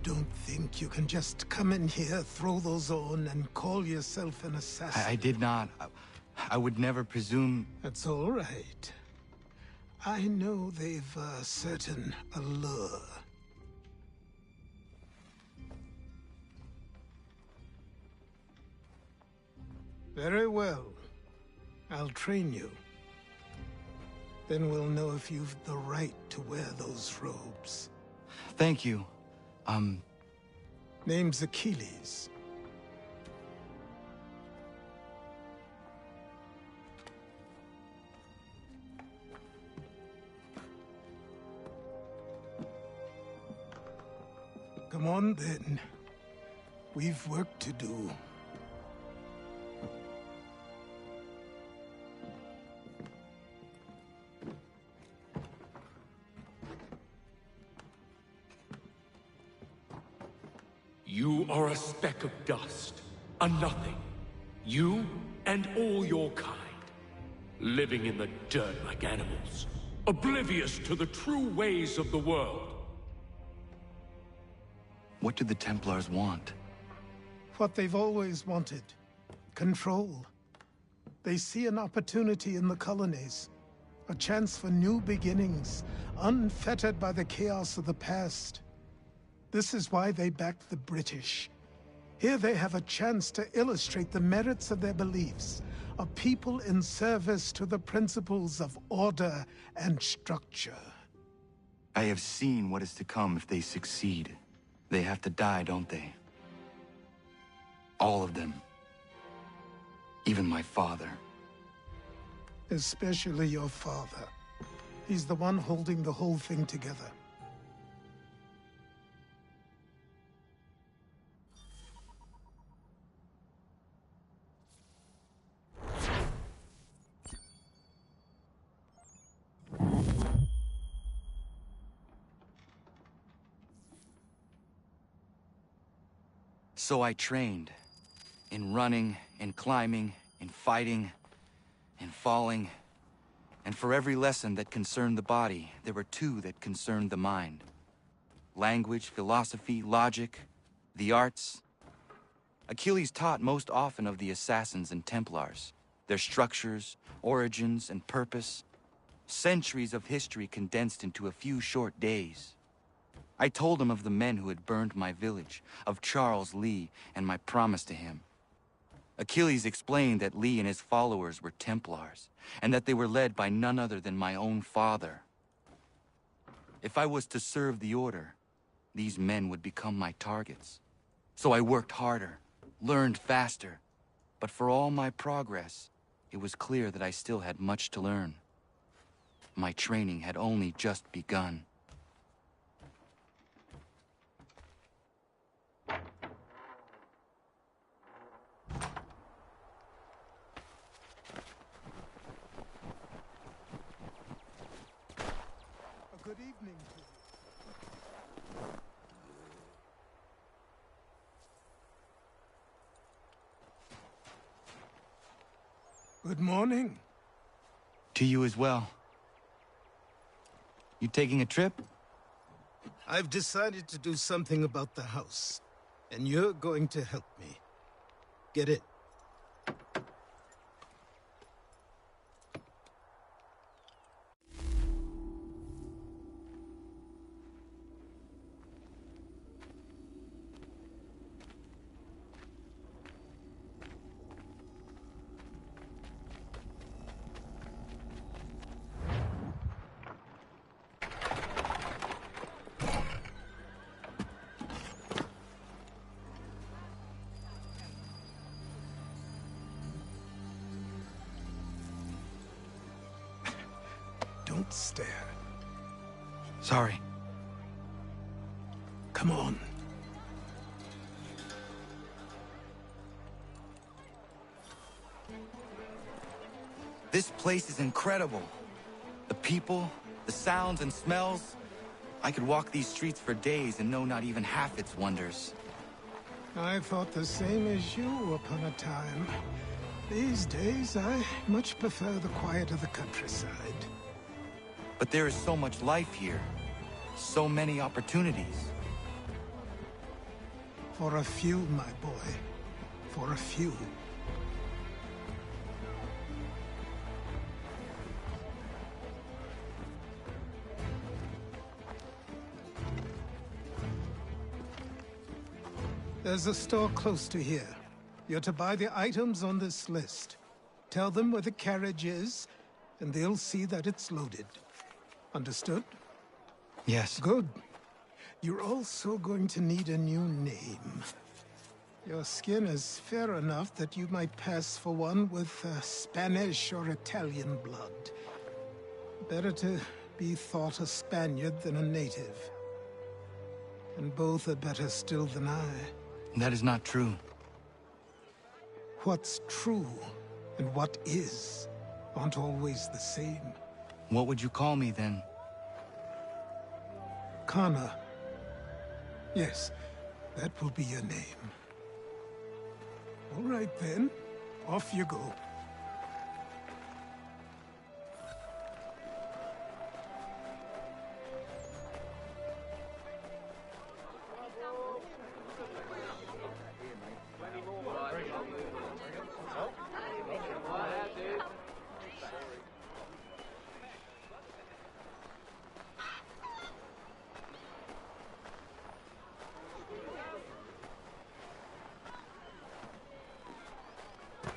Don't think you can just come in here, throw those on, and call yourself an assassin. I did not. I would never presume... That's all right. I know they've a certain allure. Very well. I'll train you. Then we'll know if you've the right to wear those robes. Thank you. Name's Achilles. Come on, then. We've work to do. You are a speck of dust, a nothing. You and all your kind. Living in the dirt like animals. Oblivious to the true ways of the world. What do the Templars want? What they've always wanted. Control. They see an opportunity in the colonies. A chance for new beginnings, unfettered by the chaos of the past. This is why they backed the British. Here they have a chance to illustrate the merits of their beliefs. A people in service to the principles of order and structure. I have seen what is to come if they succeed. They have to die, don't they? All of them. Even my father. Especially your father. He's the one holding the whole thing together. So I trained. In running, in climbing, in fighting, in falling. And for every lesson that concerned the body, there were two that concerned the mind. Language, philosophy, logic, the arts. Achilles taught most often of the Assassins and Templars, their structures, origins, and purpose. Centuries of history condensed into a few short days. I told him of the men who had burned my village, of Charles Lee, and my promise to him. Achilles explained that Lee and his followers were Templars, and that they were led by none other than my own father. If I was to serve the Order, these men would become my targets. So I worked harder, learned faster, but for all my progress, it was clear that I still had much to learn. My training had only just begun. Good evening to you. Good morning. To you as well. You taking a trip? I've decided to do something about the house, and you're going to help me. Get it? Don't stare. Sorry. Come on. This place is incredible. The people, the sounds and smells. I could walk these streets for days and know not even half its wonders. I thought the same as you upon a time. These days, I much prefer the quiet of the countryside. But there is so much life here. So many opportunities. For a few, my boy. For a few. There's a store close to here. You're to buy the items on this list. Tell them where the carriage is, and they'll see that it's loaded. Understood? Yes. Good. You're also going to need a new name. Your skin is fair enough that you might pass for one with Spanish or Italian blood. Better to be thought a Spaniard than a native. And both are better still than I. That is not true. What's true and what is aren't always the same. What would you call me then? Kana. Yes, that will be your name. All right then, off you go.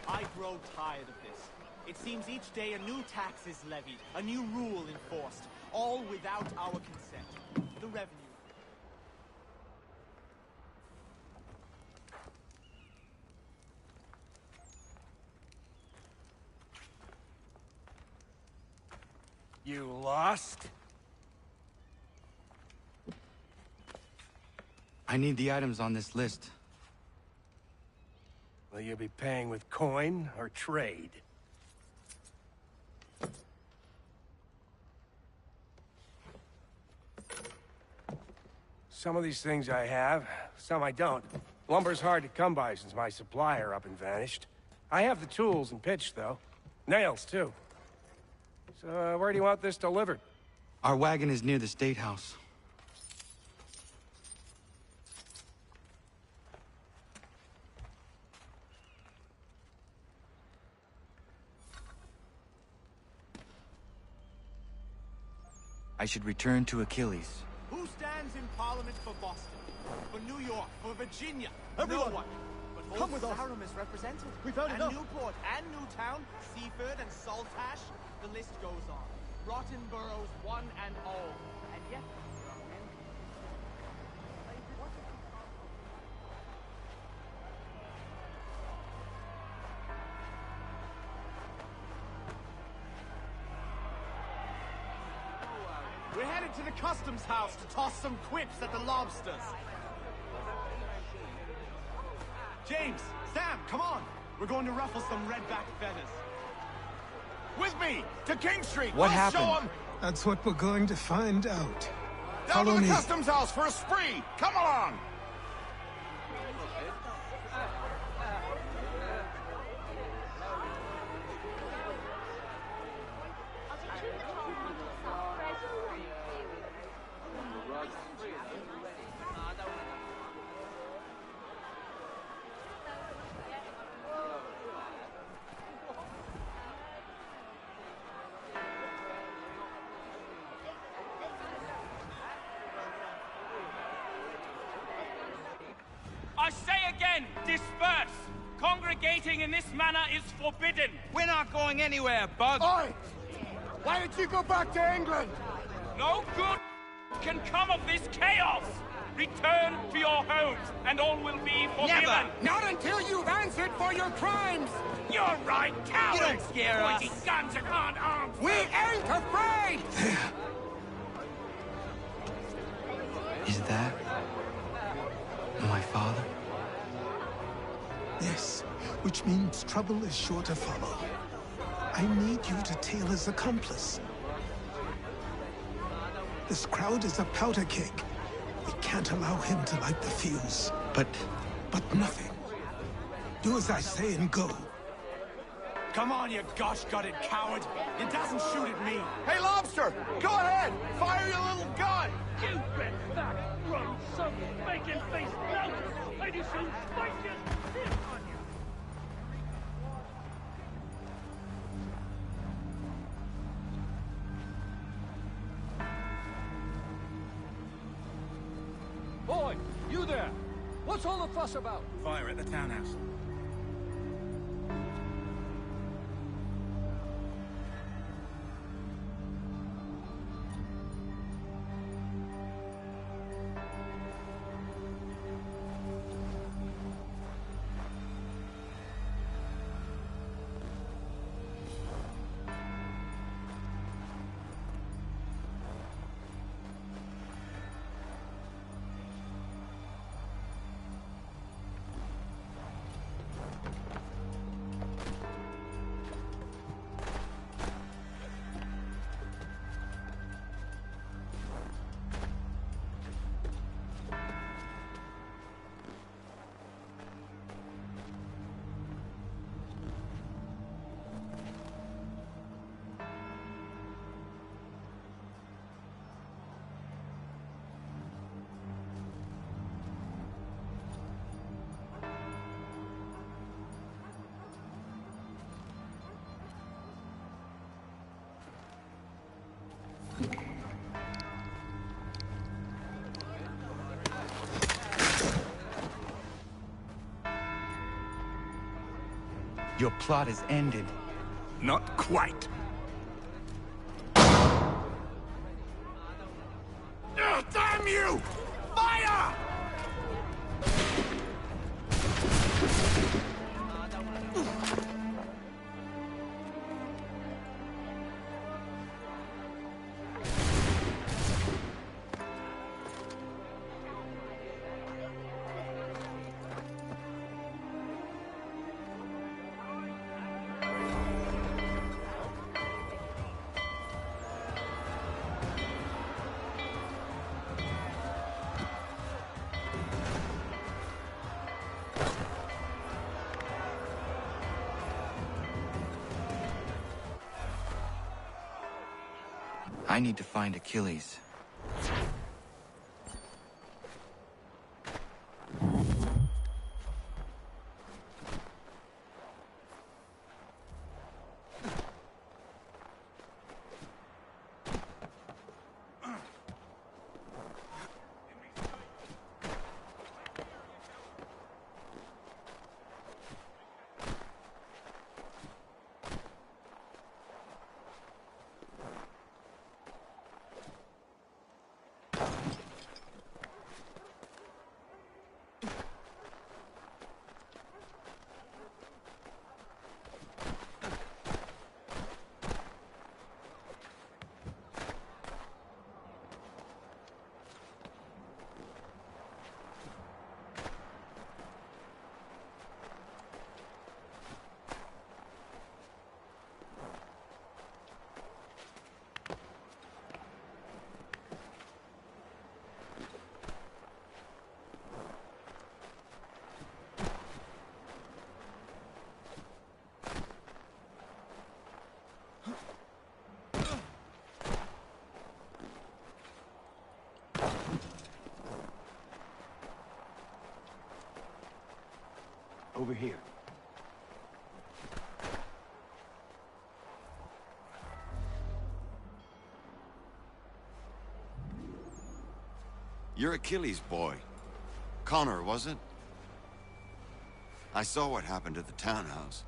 I grow tired of this. It seems each day a new tax is levied, a new rule enforced, all without our consent. The revenue. You lost? I need the items on this list. Will you be paying with coin or trade? Some of these things I have, some I don't. Lumber's hard to come by since my supplier up and vanished. I have the tools and pitch, though. Nails, too. So, where do you want this delivered? Our wagon is near the State House. I should return to Achilles. Who stands in Parliament for Boston? For New York? For Virginia? Everyone! No one. But Come with us. Sarum is represented. We found and enough. Newport and Newtown, Seaford and Saltash. The list goes on. Rotten boroughs, one and all. And yet, there are men. We're headed to the customs house to toss some quips at the lobsters. James, Sam, come on. We're going to ruffle some red-backed feathers. With me, to King Street. What I'll happened? Show 'em. That's what we're going to find out. Down Follow to the me. customs house for a spree. Come along. I say again, disperse! Congregating in this manner is forbidden! We're not going anywhere, Bug! Oi! Why did you go back to England? No good can come of this chaos! Return to your homes, and all will be forgiven! Never! Not until you've answered for your crimes! You're right, cowards! You don't scare us. Pointing guns and hard arms! We ain't afraid! Is that my father? Yes, which means trouble is sure to follow. I need you to tail his accomplice. This crowd is a powder keg. We can't allow him to light the fuse. But nothing. Do as I say and go. Come on, you gosh-gutted coward! It doesn't shoot at me! Hey, Lobster! Go ahead! Fire your little gun! You bet that run some bacon-faced lout! And you shall spike your shit on you! Boy, you there! What's all the fuss about? Fire at the townhouse. Your plot is ended. Not quite. Damn you! Fire! I need to find Achilles. Over here. You're Achilles' boy. Connor, was it? I saw what happened at the townhouse.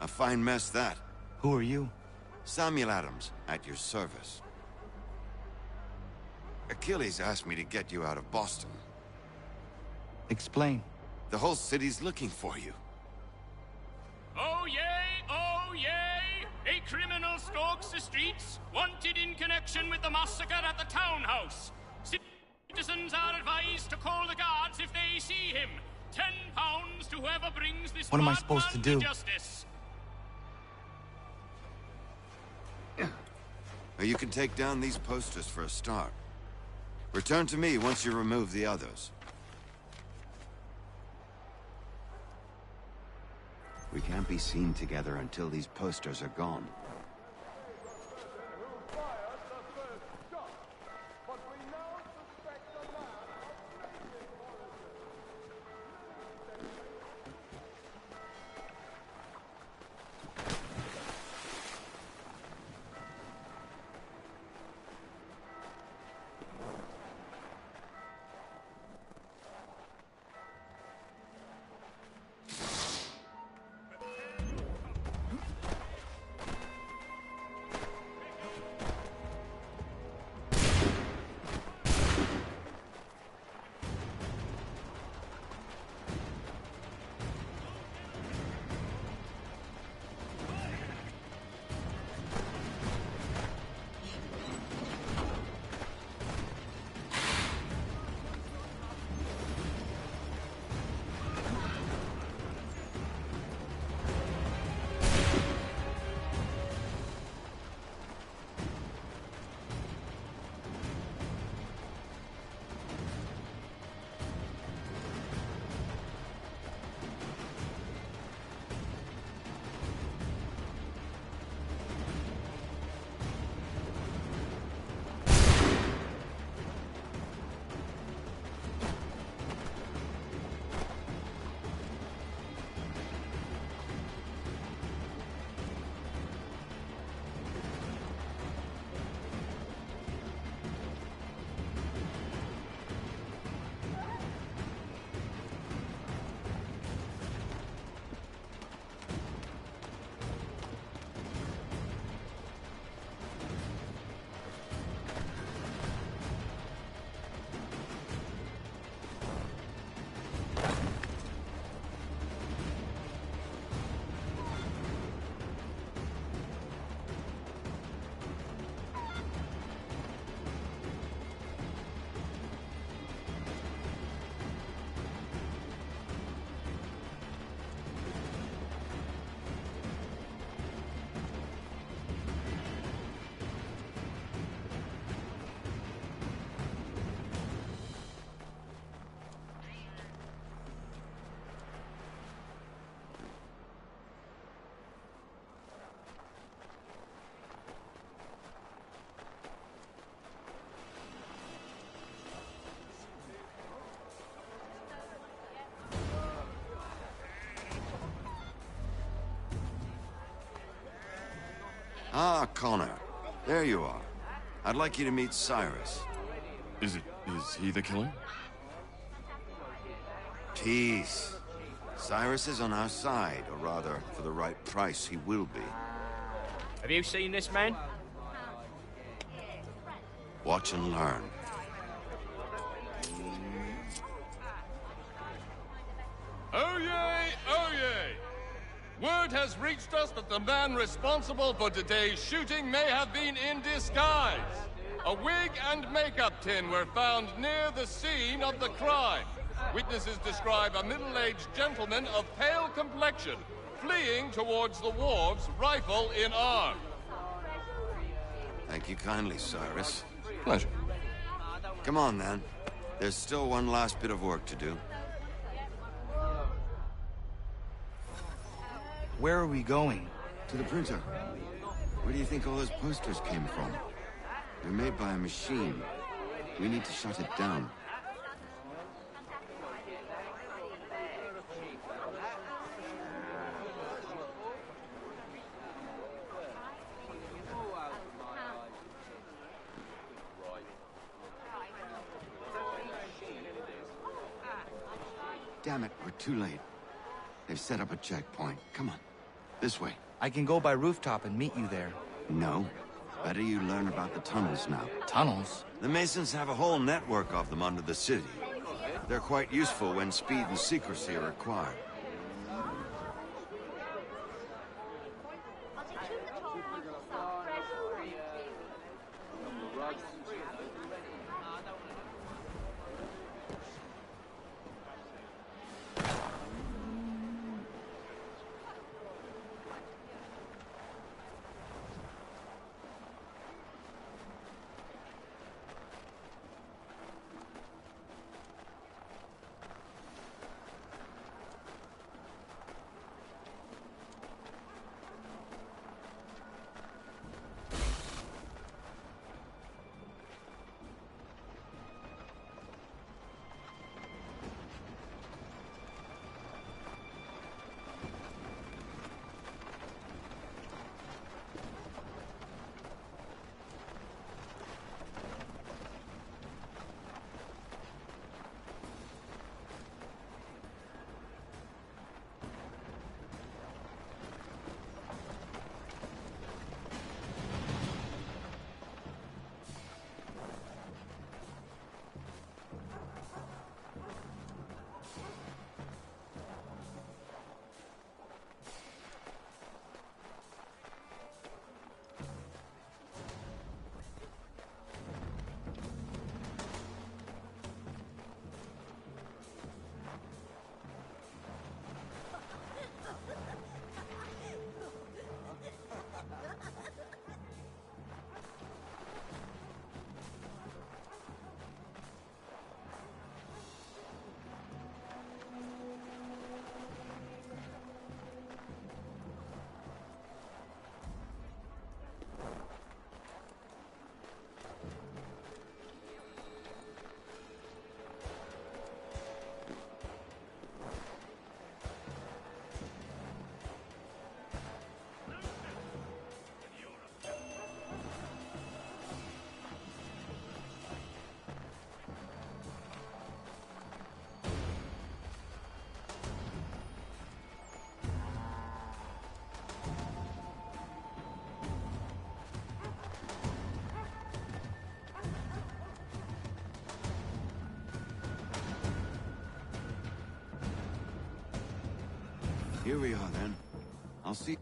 A fine mess, that. Who are you? Samuel Adams, at your service. Achilles asked me to get you out of Boston. Explain. The whole city's looking for you. Oh yay, oh yay! A criminal stalks the streets, wanted in connection with the massacre at the townhouse. Citizens are advised to call the guards if they see him. £10 to whoever brings this What am I supposed to do? Justice. You can take down these posters for a start. Return to me once you remove the others. We can't be seen together until these posters are gone. Ah, Connor. There you are. I'd like you to meet Cyrus. Is he the killer? Peace. Cyrus is on our side, or rather, for the right price, he will be. Have you seen this man? Watch and learn. Oh yay, oh yay! Word has reached us that the man responsible for today's shooting may have been in disguise. A wig and makeup tin were found near the scene of the crime. Witnesses describe a middle-aged gentleman of pale complexion fleeing towards the wharves, rifle in arm. Thank you kindly, Cyrus. Pleasure. Come on, then. There's still one last bit of work to do. Where are we going? To the printer. Where do you think all those posters came from? They're made by a machine. We need to shut it down. Damn it, we're too late. They've set up a checkpoint. Come on. This way. I can go by rooftop and meet you there. No. Better you learn about the tunnels now. Tunnels? The Masons have a whole network of them under the city. They're quite useful when speed and secrecy are required. Here we are, then. I'll see...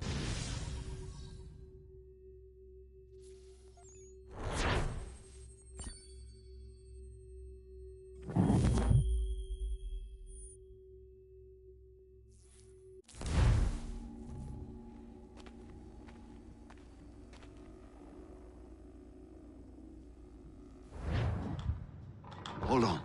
Hold on.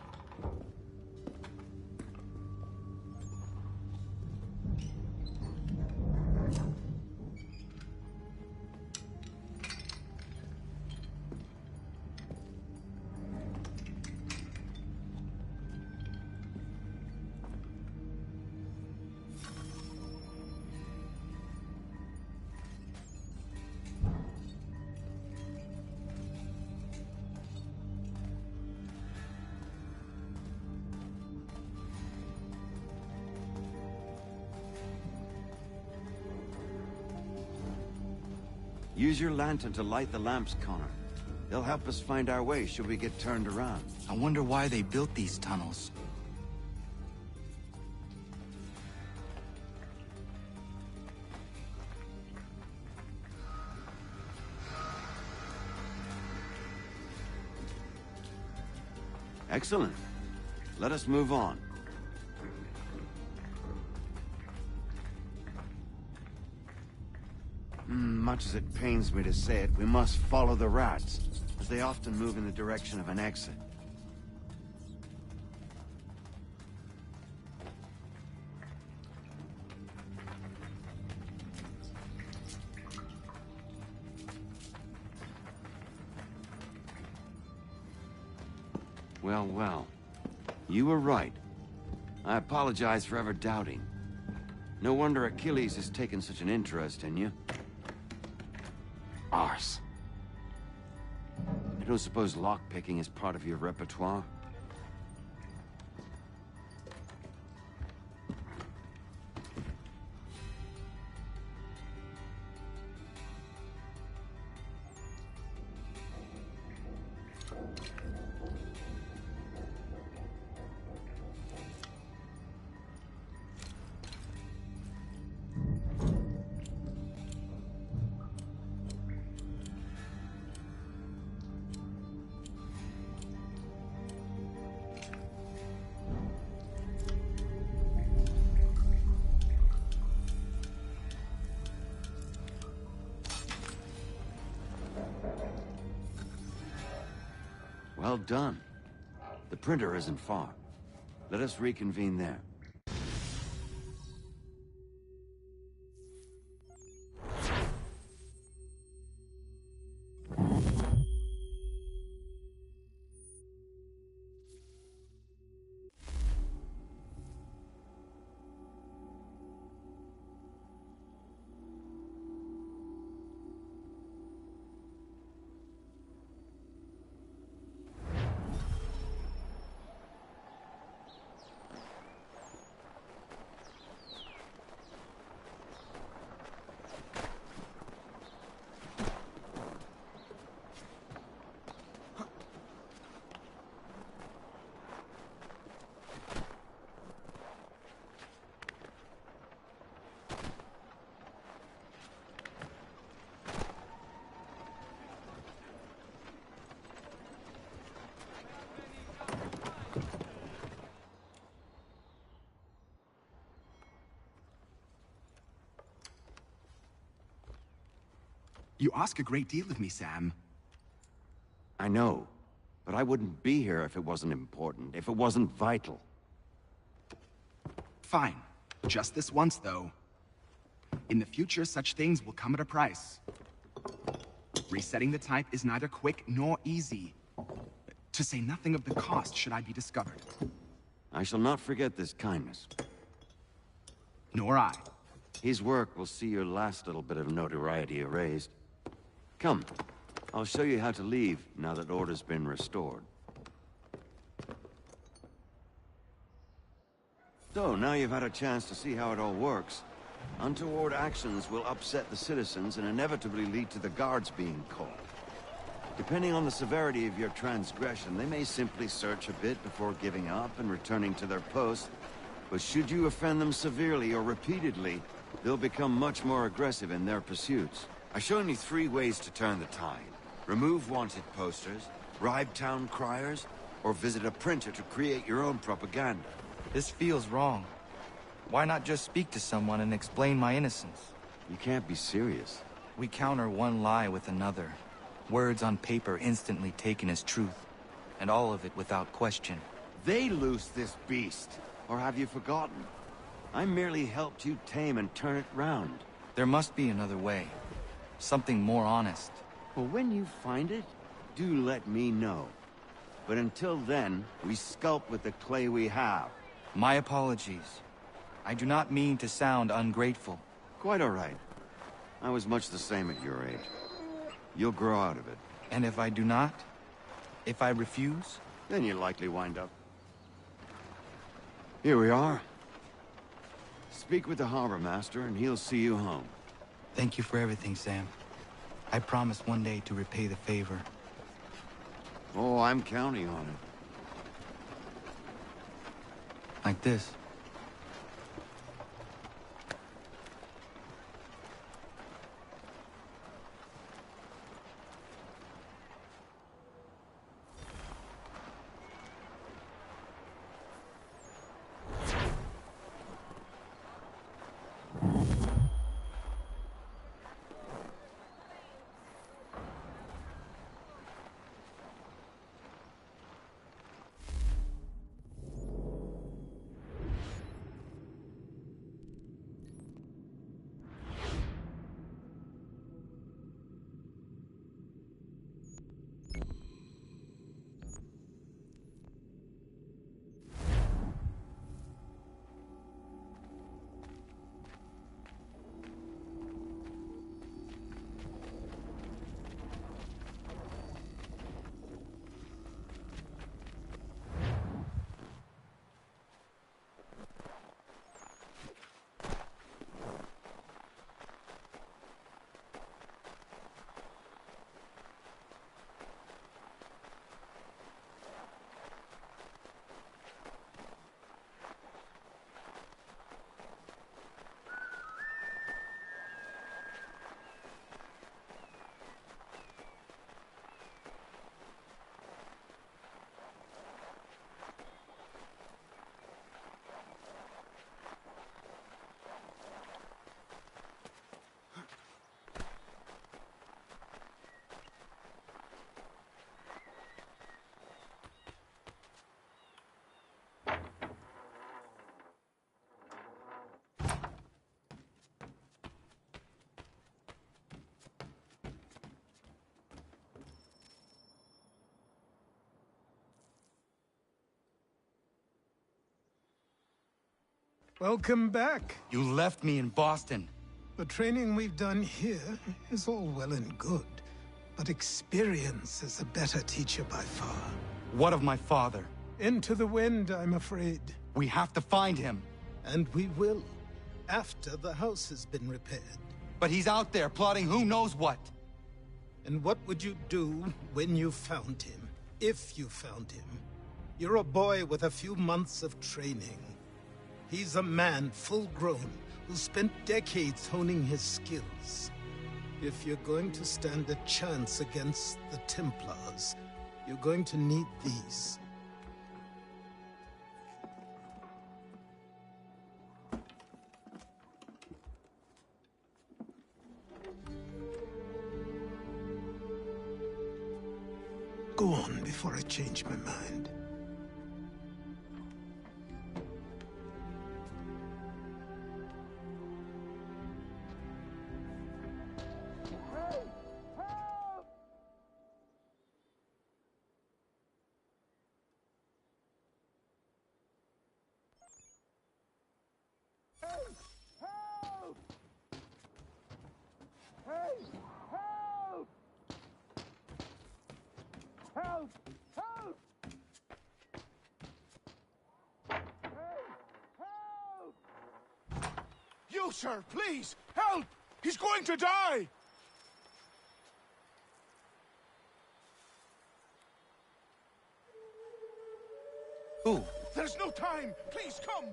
Use your lantern to light the lamps, Connor. They'll help us find our way should we get turned around. I wonder why they built these tunnels. Excellent. Let us move on. Much as it pains me to say it, we must follow the rats, as they often move in the direction of an exit. Well, well. You were right. I apologize for ever doubting. No wonder Achilles has taken such an interest in you. Arse. I don't suppose lockpicking is part of your repertoire? Well done. The printer isn't far. Let us reconvene there. You ask a great deal of me, Sam. I know, but I wouldn't be here if it wasn't important, if it wasn't vital. Fine. Just this once, though. In the future, such things will come at a price. Resetting the type is neither quick nor easy. To say nothing of the cost should I be discovered. I shall not forget this kindness. Nor I. His work will see your last little bit of notoriety erased. Come, I'll show you how to leave now that order's been restored. So, now you've had a chance to see how it all works. Untoward actions will upset the citizens and inevitably lead to the guards being called. Depending on the severity of your transgression, they may simply search a bit before giving up and returning to their post. But should you offend them severely or repeatedly, they'll become much more aggressive in their pursuits. I've shown you 3 ways to turn the tide. Remove wanted posters, bribe town criers, or visit a printer to create your own propaganda. This feels wrong. Why not just speak to someone and explain my innocence? You can't be serious. We counter one lie with another. Words on paper instantly taken as truth. And all of it without question. They loose this beast. Or have you forgotten? I merely helped you tame and turn it round. There must be another way. Something more honest. Well, when you find it, do let me know. But until then, we sculpt with the clay we have. My apologies. I do not mean to sound ungrateful. Quite all right. I was much the same at your age. You'll grow out of it. And if I do not? If I refuse? Then you'll likely wind up. Here we are. Speak with the harbor master and he'll see you home. Thank you for everything, Sam. I promise one day to repay the favor. Oh, I'm counting on it. Like this. Welcome back. You left me in Boston. The training we've done here is all well and good, but experience is a better teacher by far. What of my father? Into the wind, I'm afraid. We have to find him. And we will, after the house has been repaired. But he's out there plotting who knows what. And what would you do when you found him? If you found him? You're a boy with a few months of training. He's a man, full-grown, who spent decades honing his skills. If you're going to stand a chance against the Templars, you're going to need these. Go on before I change my mind. You, sir, please, help! He's going to die! Who? There's no time! Please, come!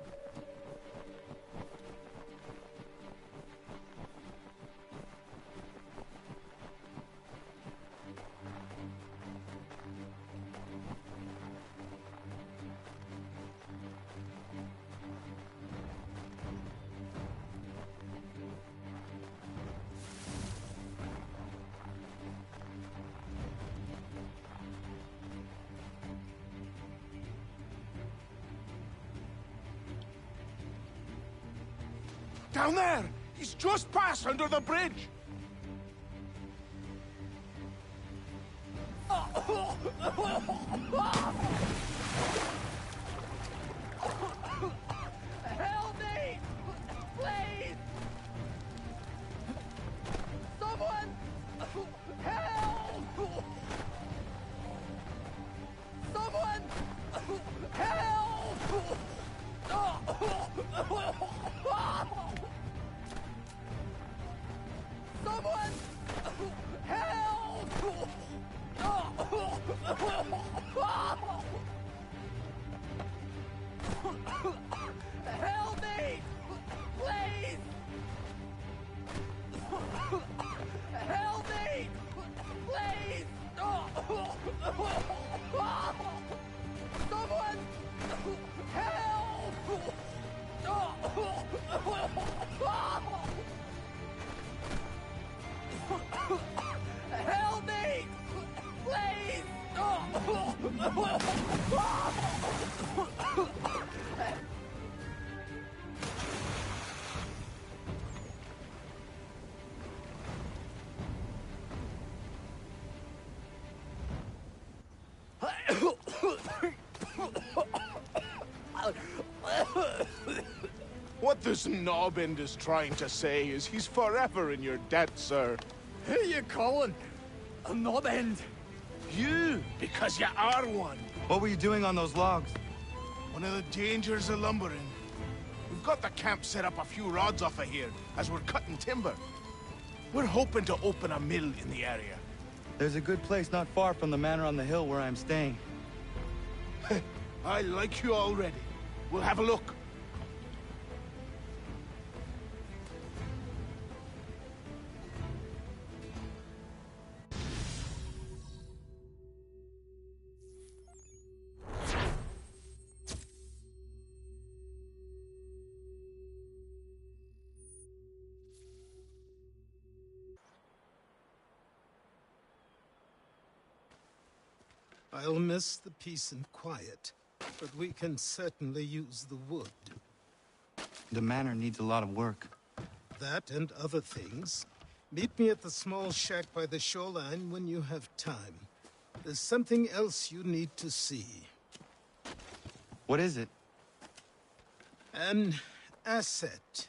Down there! He's just passed under the bridge! Help me! Please! Someone! Help! Someone! Help! Someone! Help! Someone! Help! Help me! Please! What this knobend is trying to say is he's forever in your debt, sir. Who you calling? A knob end? You, because you are one. What were you doing on those logs? One of the dangers of lumbering. We've got the camp set up a few rods off of here, as we're cutting timber. We're hoping to open a mill in the area. There's a good place not far from the manor on the hill where I'm staying. I like you already. We'll have a look. I'll miss the peace and quiet, but we can certainly use the wood. The manor needs a lot of work. That and other things. Meet me at the small shack by the shoreline when you have time. There's something else you need to see. What is it? An asset.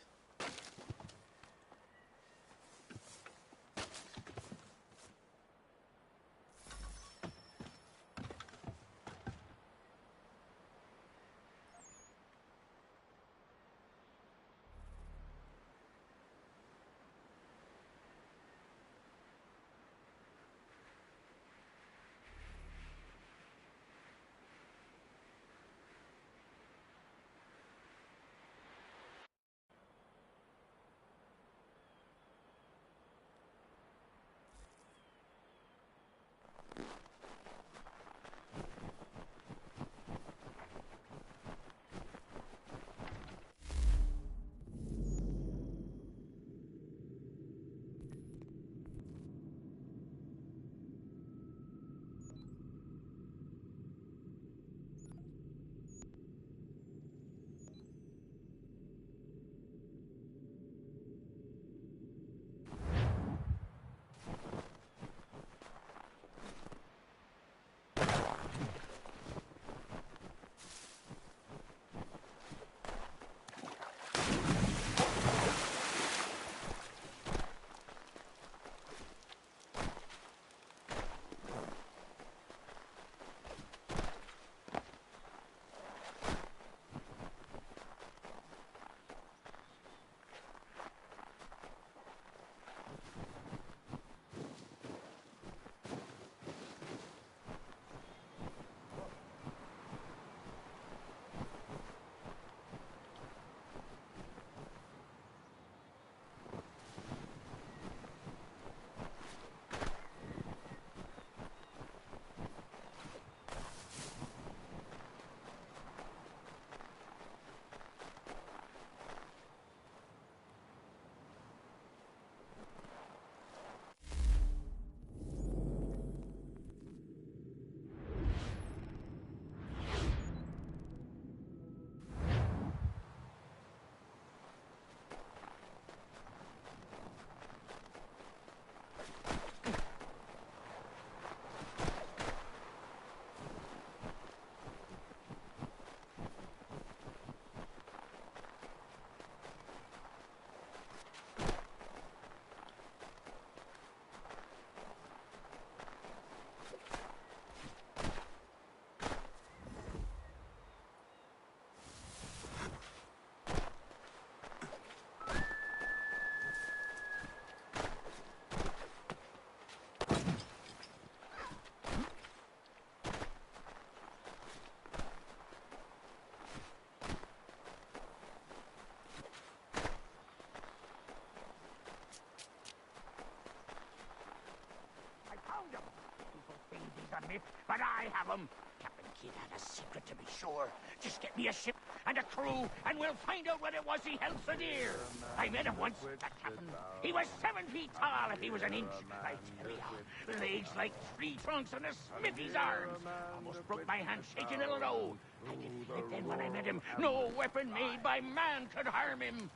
Smith, but I have them. Captain Kidd had a secret, to be sure. Just get me a ship and a crew, and we'll find out what it was he held so dear. I met him once, that captain. He was 7 feet tall if he was an inch. I tell ya, legs like tree trunks and a smithy's arms. Almost broke my hand shaking it'll know. I could feel it then when I met him. No weapon made by man could harm him.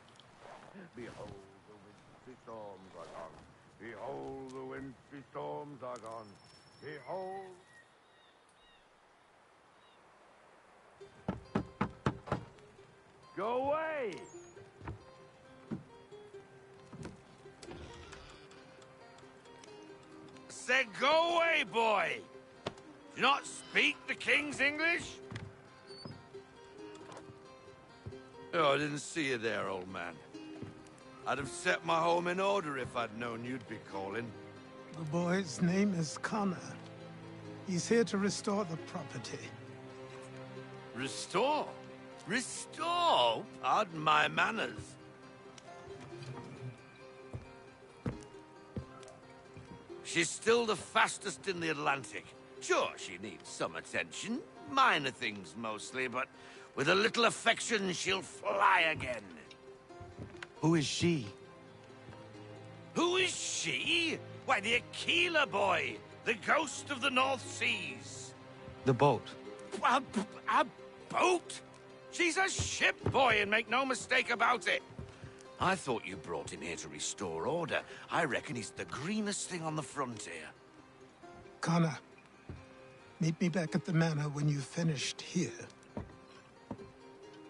Behold, the wintry storms are gone. Behold, the wintry storms are gone. Behold... Go away! Said go away, boy! Do you not speak the King's English? Oh, I didn't see you there, old man. I'd have set my home in order if I'd known you'd be calling. The boy's name is Connor. He's here to restore the property. Restore? Restore? Pardon my manners. She's still the fastest in the Atlantic. Sure, she needs some attention. Minor things mostly, but with a little affection, she'll fly again. Who is she? Who is she? Why, the Aquila boy, the ghost of the North Seas. The boat. A boat? She's a ship, boy, and make no mistake about it. I thought you brought him here to restore order. I reckon he's the greenest thing on the frontier. Connor, meet me back at the manor when you've finished here.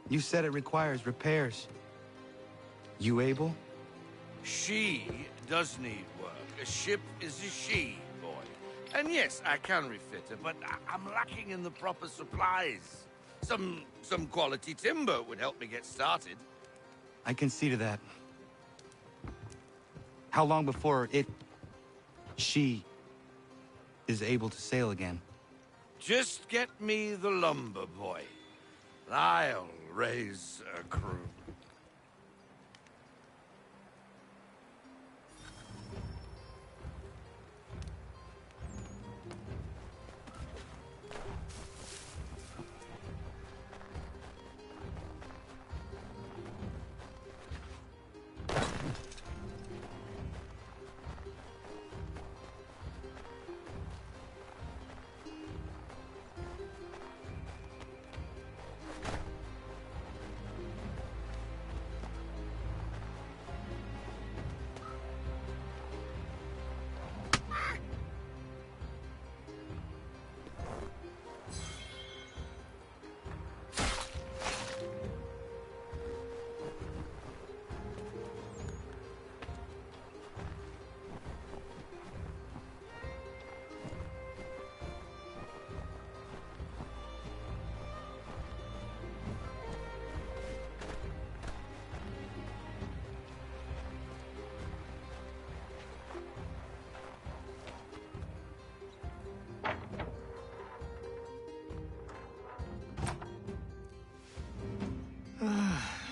You said it requires repairs. You able? She does need work. A ship is a she, boy. And yes, I can refit her, but I'm lacking in the proper supplies. Some quality timber would help me get started. I can see to that. How long before she is able to sail again? Just get me the lumber, boy. I'll raise a crew.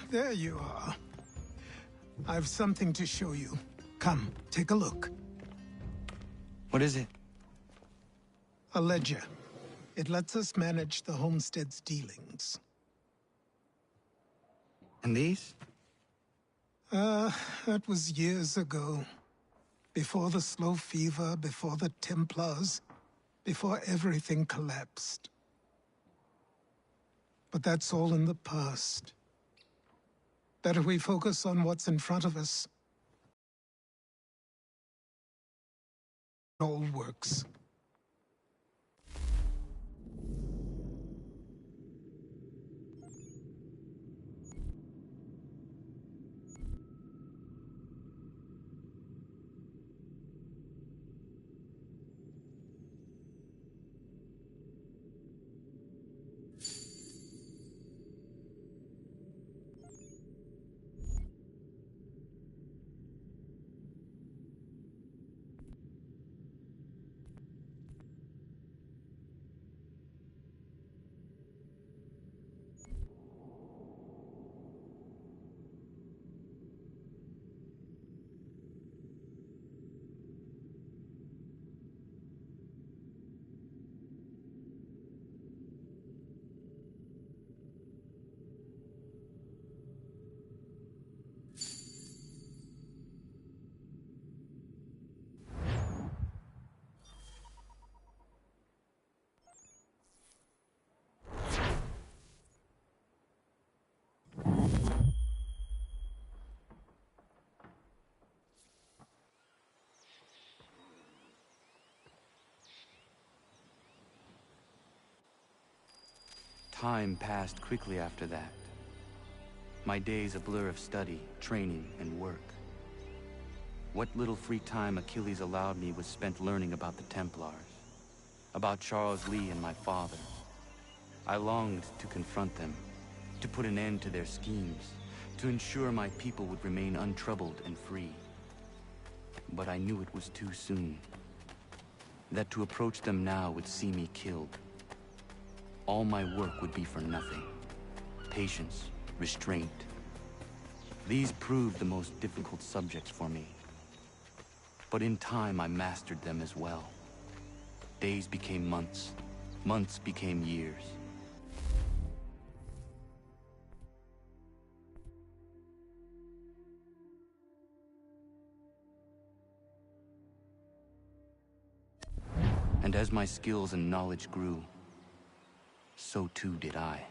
There you are. I've something to show you. Come, take a look. What is it? A ledger. It lets us manage the homestead's dealings. And these? That was years ago. Before the slow fever, before the Templars, before everything collapsed. But that's all in the past. Better we focus on what's in front of us. It all works. Time passed quickly after that. My days a blur of study, training, and work. What little free time Achilles allowed me was spent learning about the Templars, about Charles Lee and my father. I longed to confront them, to put an end to their schemes, to ensure my people would remain untroubled and free. But I knew it was too soon, that to approach them now would see me killed. All my work would be for nothing. Patience, restraint. These proved the most difficult subjects for me. But in time, I mastered them as well. Days became months. Months became years. And as my skills and knowledge grew, so too did I.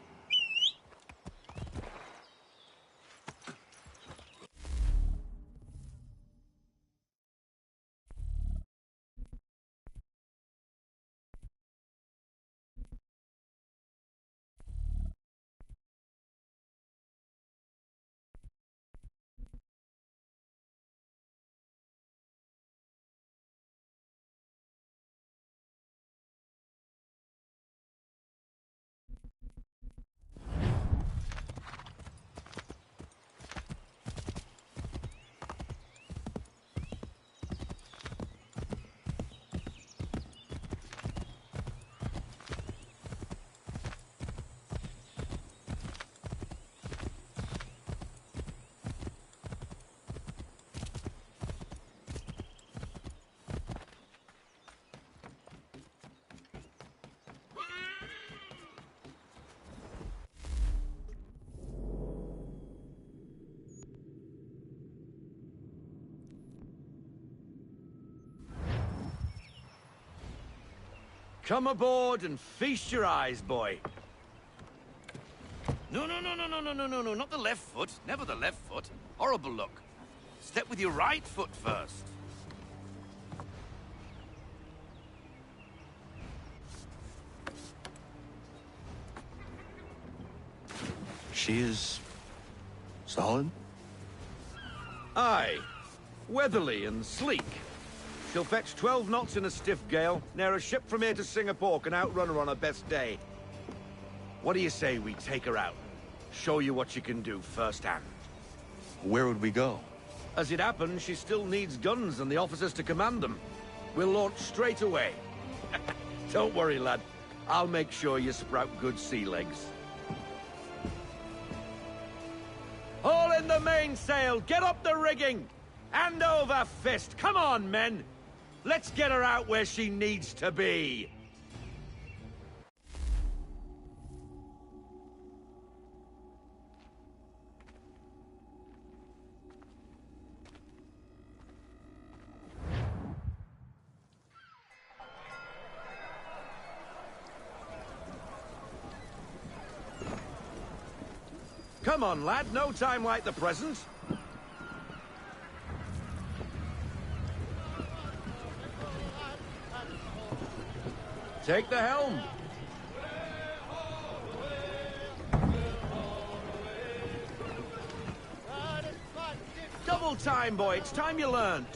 Come aboard and feast your eyes, boy. No, not the left foot. Never the left foot. Horrible look. Step with your right foot first. She is solid? Aye. Weatherly and sleek. She'll fetch 12 knots in a stiff gale, near a ship from here to Singapore can outrun her on her best day. What do you say we take her out? Show you what she can do firsthand. Where would we go? As it happens, she still needs guns and the officers to command them. We'll launch straight away. Don't worry, lad. I'll make sure you sprout good sea legs. Haul in the mainsail! Get up the rigging! Hand over fist! Come on, men! Let's get her out where she needs to be! Come on, lad. No time like the present. Take the helm. Double time, boy. It's time you learned.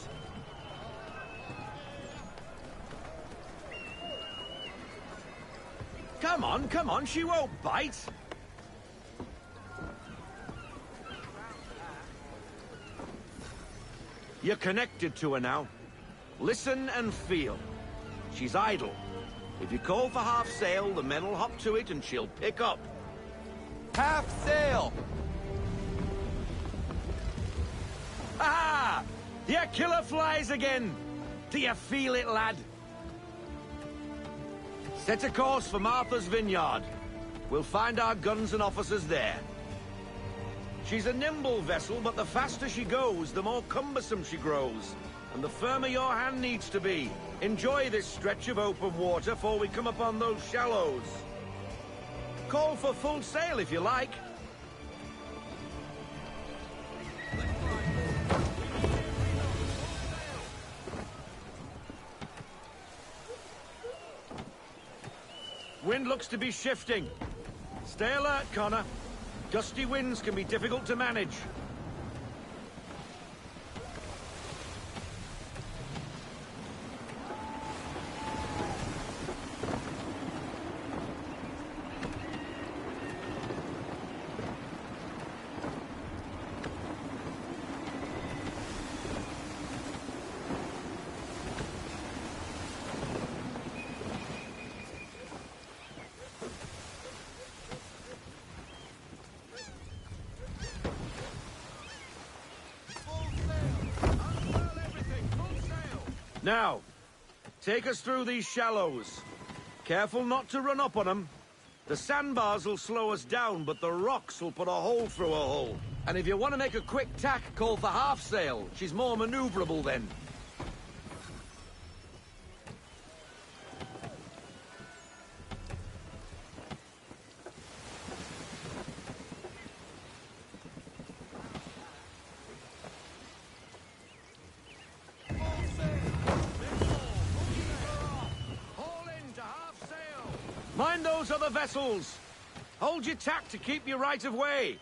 Come on. She won't bite. You're connected to her now. Listen and feel. She's idle. If you call for half sail, the men will hop to it and she'll pick up. Half sail! Ah! Your killer flies again! Do you feel it, lad? Set a course for Martha's Vineyard. We'll find our guns and officers there. She's a nimble vessel, but the faster she goes, the more cumbersome she grows. And the firmer your hand needs to be. Enjoy this stretch of open water before we come upon those shallows. Call for full sail if you like. Wind looks to be shifting. Stay alert, Connor. Gusty winds can be difficult to manage. Now, take us through these shallows. Careful not to run up on them. The sandbars will slow us down, but the rocks will put a hole through a hull. And if you want to make a quick tack, call for half sail. She's more maneuverable then. Mind those other vessels! Hold your tack to keep your right of way!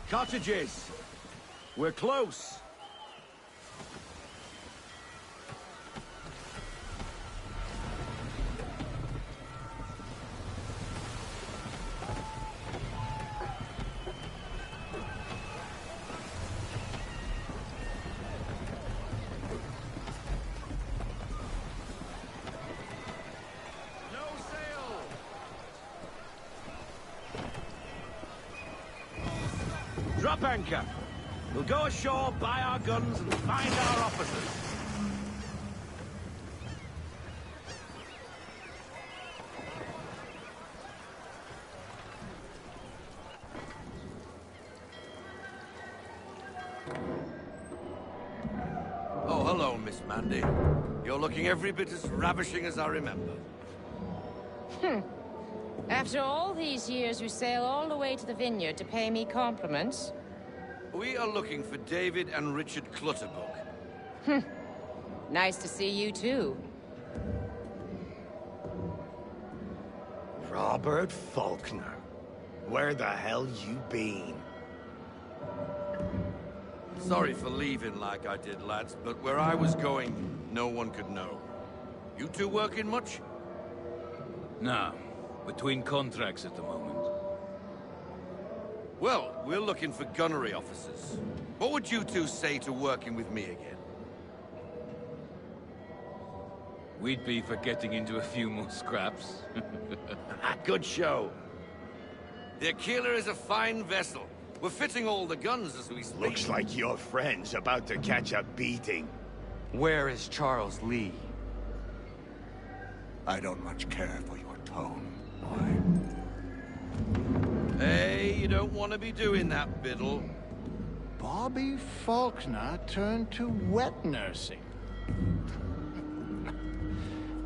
Cottages! We're close! Drop anchor. We'll go ashore, buy our guns, and find our officers. Oh, hello, Miss Mandy. You're looking every bit as ravishing as I remember. After all these years, you sail all the way to the vineyard to pay me compliments? We are looking for David and Richard Clutterbuck. Nice to see you, too. Robert Faulkner. Where the hell you been? Sorry for leaving like I did, lads, but where I was going, no one could know. You two working much? No. Between contracts at the moment. Well, we're looking for gunnery officers. What would you two say to working with me again? We'd be for getting into a few more scraps. Good show. The Aquila is a fine vessel. We're fitting all the guns as we speak. Looks like your friend's about to catch a beating. Where is Charles Lee? I don't much care for your tone. Hey, you don't want to be doing that, Biddle. Bobby Faulkner turned to wet nursing.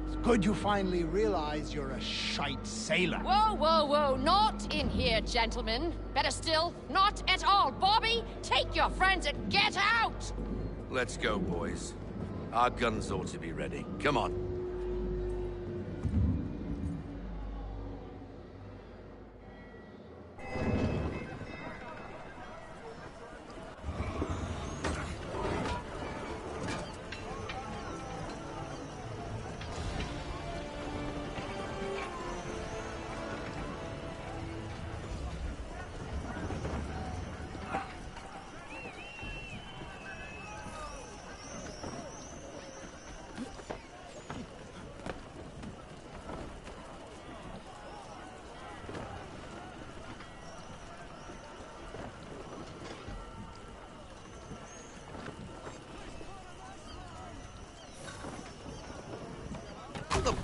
It's good you finally realize you're a shite sailor. Whoa, whoa, whoa, not in here, gentlemen. Better still, not at all. Bobby, take your friends and get out! Let's go, boys. Our guns ought to be ready. Come on.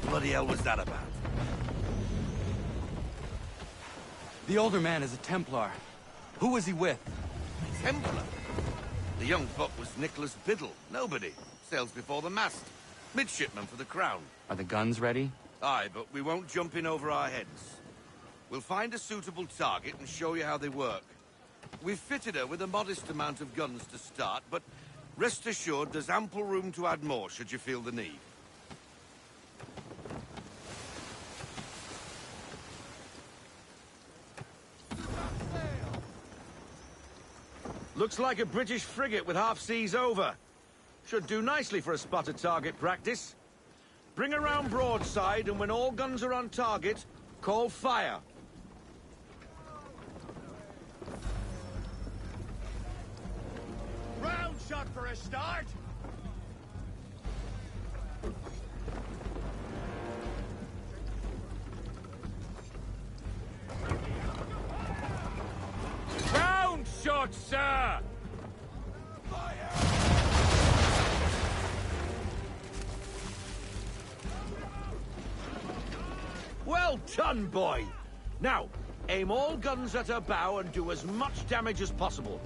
bloody hell was that about? The older man is a Templar. Who was he with? Templar? The young buck was Nicholas Biddle. Nobody. Sails before the mast. Midshipman for the Crown. Are the guns ready? Aye, but we won't jump in over our heads. We'll find a suitable target and show you how they work. We've fitted her with a modest amount of guns to start, but rest assured there's ample room to add more should you feel the need. Looks like a British frigate with half seas over. Should do nicely for a spotted target practice. Bring around broadside, and when all guns are on target, call fire. Round shot for a start. Round shot, sir! Well done, boy! Now, aim all guns at her bow and do as much damage as possible.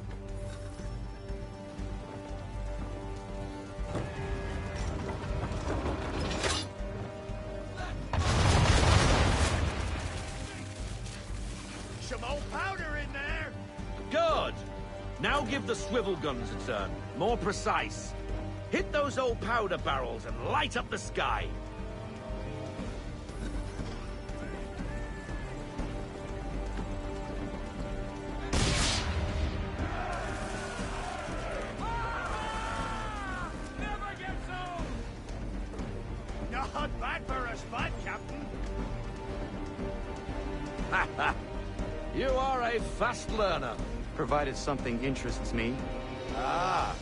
Some old powder in there. Good! Now give the swivel guns a turn. More precise. Hit those old powder barrels and light up the sky. Not bad for a spot, Captain. You are a fast learner. Provided something interests me. Ah.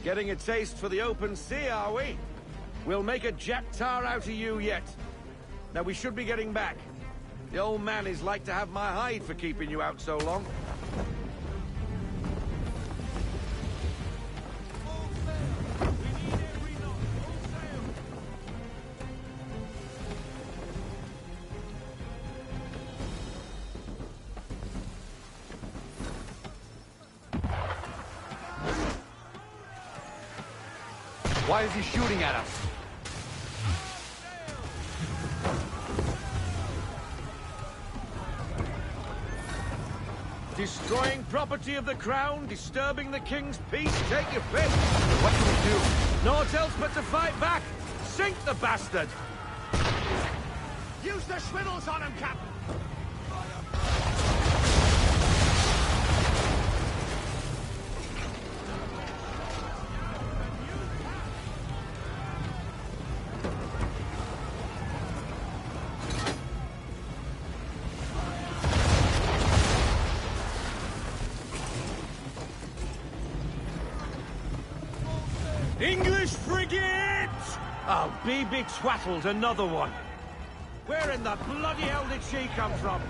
Getting a taste for the open sea, are we? We'll make a jack tar out of you yet. Now we should be getting back. The old man is like to have my hide for keeping you out so long. Why is he shooting at us? Destroying property of the Crown, disturbing the King's peace, take your pick. What do we do? Naught else but to fight back. Sink the bastard. Use the swivels on him, Captain. English frigate! Oh, be betwattled, another one. Where in the bloody hell did she come from?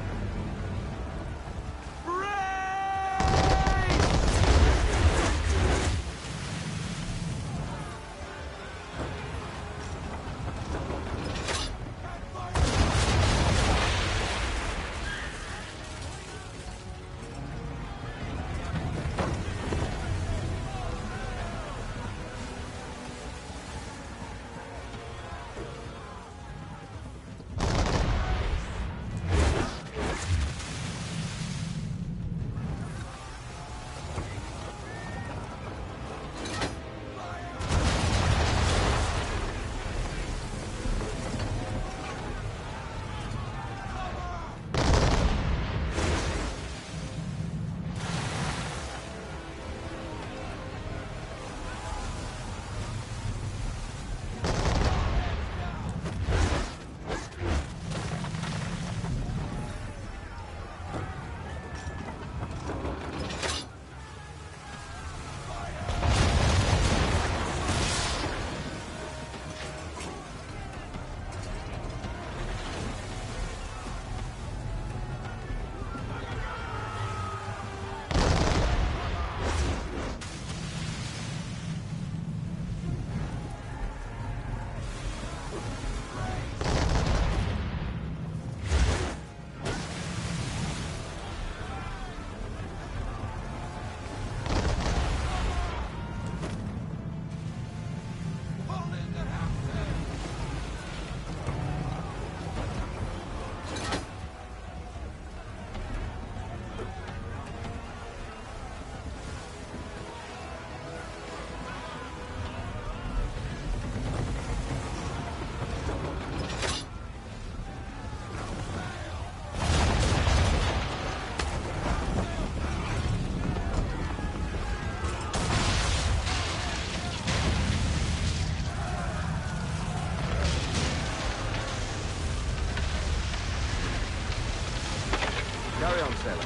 sailor.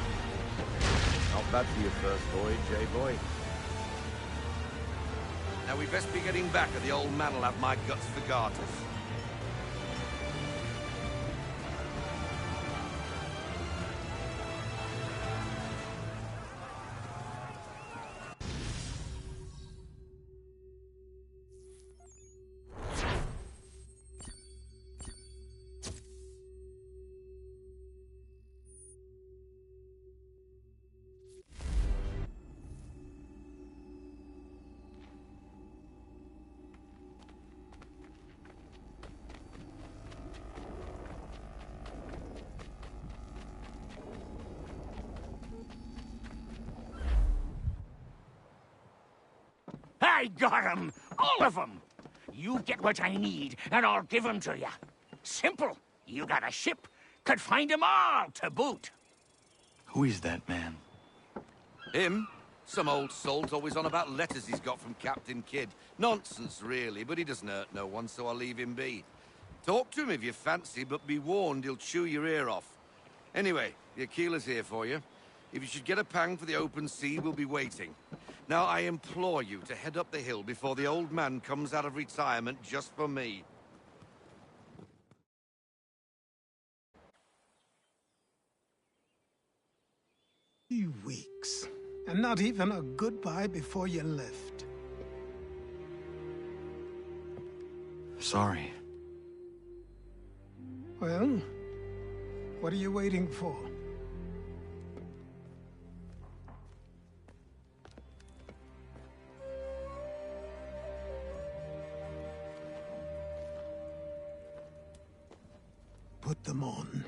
Not bad for your first voyage, eh, boy? Now we best be getting back, or the old man'll have my guts for garters. I got 'em! All of 'em! You get what I need, and I'll give 'em to you. Simple. You got a ship, could find 'em all to boot. Who is that man? Him? Some old salt's always on about letters he's got from Captain Kidd. Nonsense, really, but he doesn't hurt no one, so I'll leave him be. Talk to him if you fancy, but be warned he'll chew your ear off. Anyway, the Aquila's here for you. If you should get a pang for the open sea, we'll be waiting. Now, I implore you to head up the hill before the old man comes out of retirement just for me. 3 weeks, and not even a goodbye before you left. Sorry. Well, what are you waiting for? Put them on.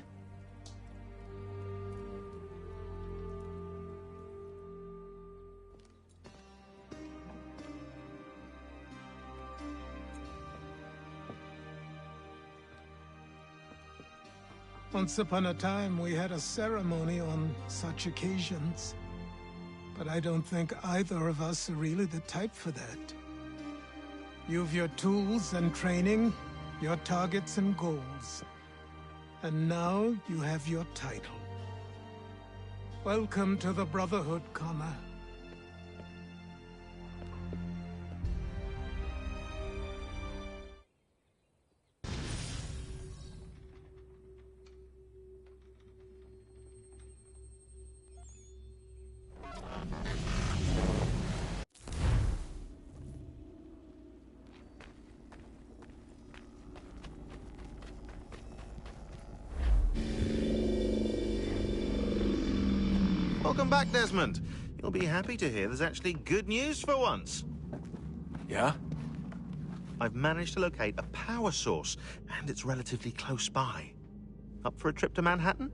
Once upon a time, we had a ceremony on such occasions. But I don't think either of us are really the type for that. You've your tools and training, your targets and goals. And now you have your title. Welcome to the Brotherhood, Connor. Welcome back, Desmond. You'll be happy to hear there's actually good news for once. Yeah? I've managed to locate a power source, and it's relatively close by. Up for a trip to Manhattan?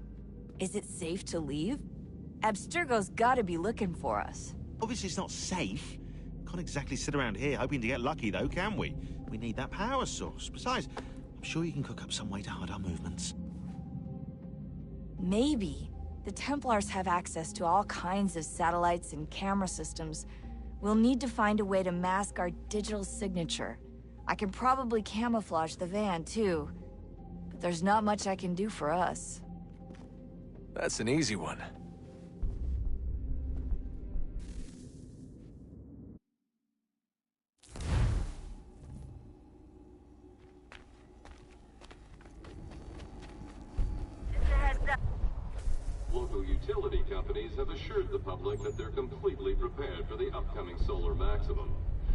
Is it safe to leave? Abstergo's gotta be looking for us. Obviously it's not safe. Can't exactly sit around here hoping to get lucky, though, can we? We need that power source. Besides, I'm sure you can cook up some way to hide our movements. Maybe. The Templars have access to all kinds of satellites and camera systems. We'll need to find a way to mask our digital signature. I can probably camouflage the van, too. But there's not much I can do for us. That's an easy one. Local utility companies have assured the public that they're completely prepared for the upcoming solar maximum.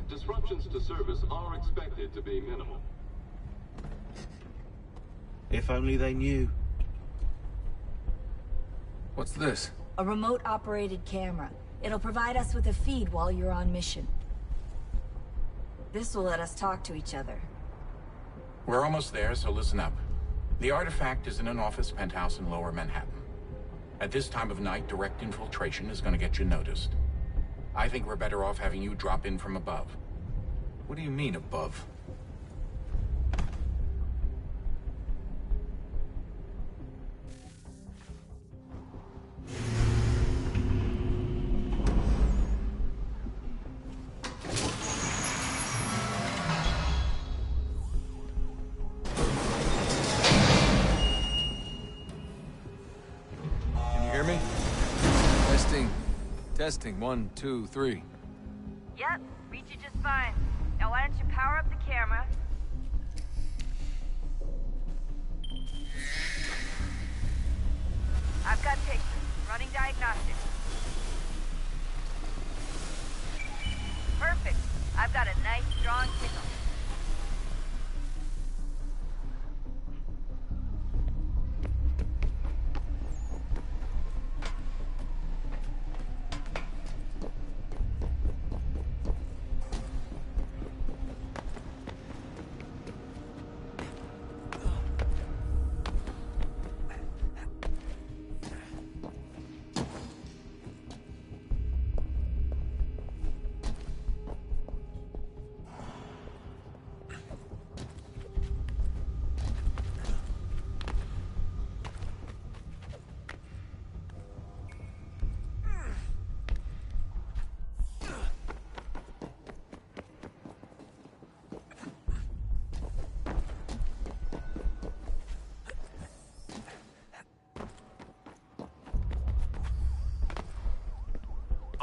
Disruptions to service are expected to be minimal. If only they knew. What's this? A remote-operated camera. It'll provide us with a feed while you're on mission. This will let us talk to each other. We're almost there, so listen up. The artifact is in an office penthouse in Lower Manhattan. At this time of night, direct infiltration is going to get you noticed. I think we're better off having you drop in from above. What do you mean, above? Can you hear me? Testing, 1, 2, 3. Yep, reach you just fine. Now why don't you power up the camera? I've got pictures. Running diagnostics. Perfect. I've got a nice, strong signal.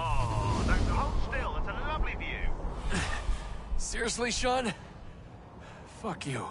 Oh, don't hold still. That's a lovely view. Seriously, Sean? Fuck you.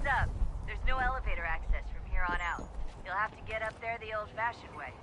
Up. There's no elevator access from here on out. You'll have to get up there the old-fashioned way.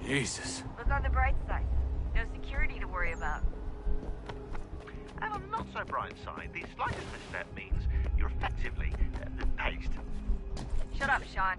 Jesus. Look on the bright side. No security to worry about. And on the not so bright side, the slightest misstep means you're effectively paced. Shut up, Sean.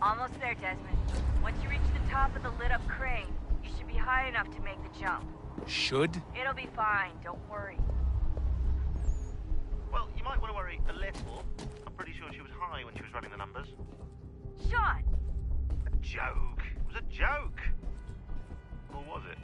Almost there, Desmond. Once you reach the top of the lit-up crane, you should be high enough to make the jump. Should? It'll be fine, don't worry. Well, you might want to worry a little. I'm pretty sure she was high when she was running the numbers. Sean! A joke. It was a joke. Or was it?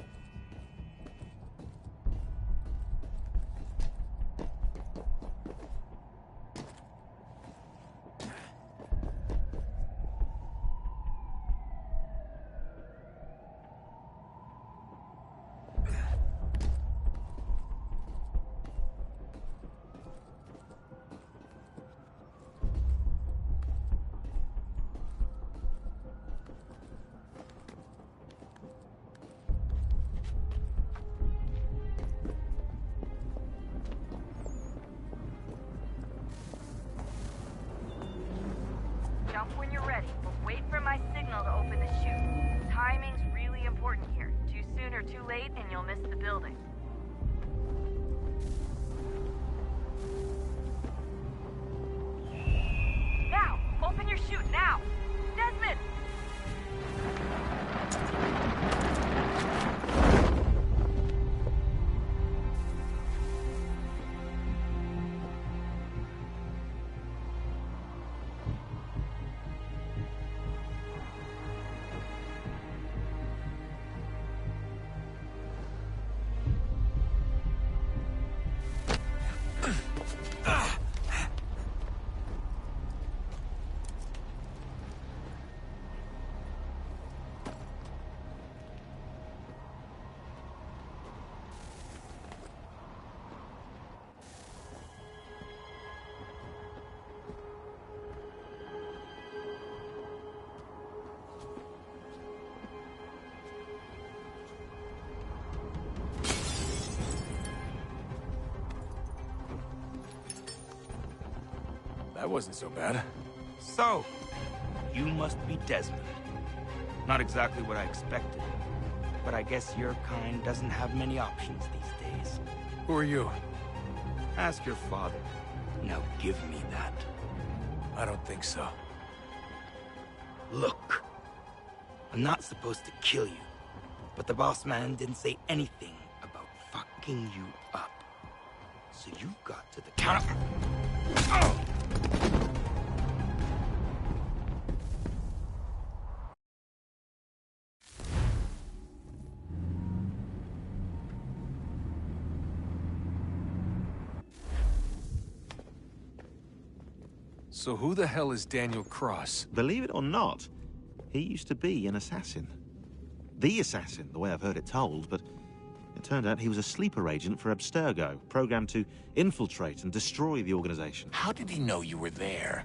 Jump when you're ready, but wait for my signal to open the chute. Timing's really important here. Too soon or too late, and you'll miss the building. Now! Open your chute, now! Desmond! That wasn't so bad. So, you must be Desmond. Not exactly what I expected, but I guess your kind doesn't have many options these days. Who are you? Ask your father. Now give me that. I don't think so. Look, I'm not supposed to kill you, but the boss man didn't say anything about fucking you up. So you've got to the counter. Oh! So who the hell is Daniel Cross? Believe it or not, he used to be an assassin. The assassin, the way I've heard it told, but it turned out he was a sleeper agent for Abstergo, programmed to infiltrate and destroy the organization. How did he know you were there?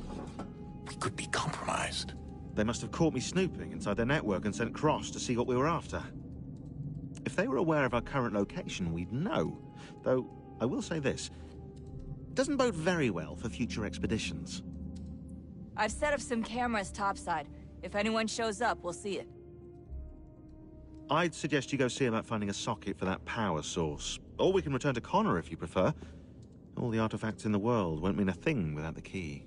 We could be compromised. They must have caught me snooping inside their network and sent Cross to see what we were after. If they were aware of our current location, we'd know. Though, I will say this, it doesn't bode very well for future expeditions. I've set up some cameras topside. If anyone shows up, we'll see it. I'd suggest you go see about finding a socket for that power source. Or we can return to Connor if you prefer. All the artifacts in the world won't mean a thing without the key.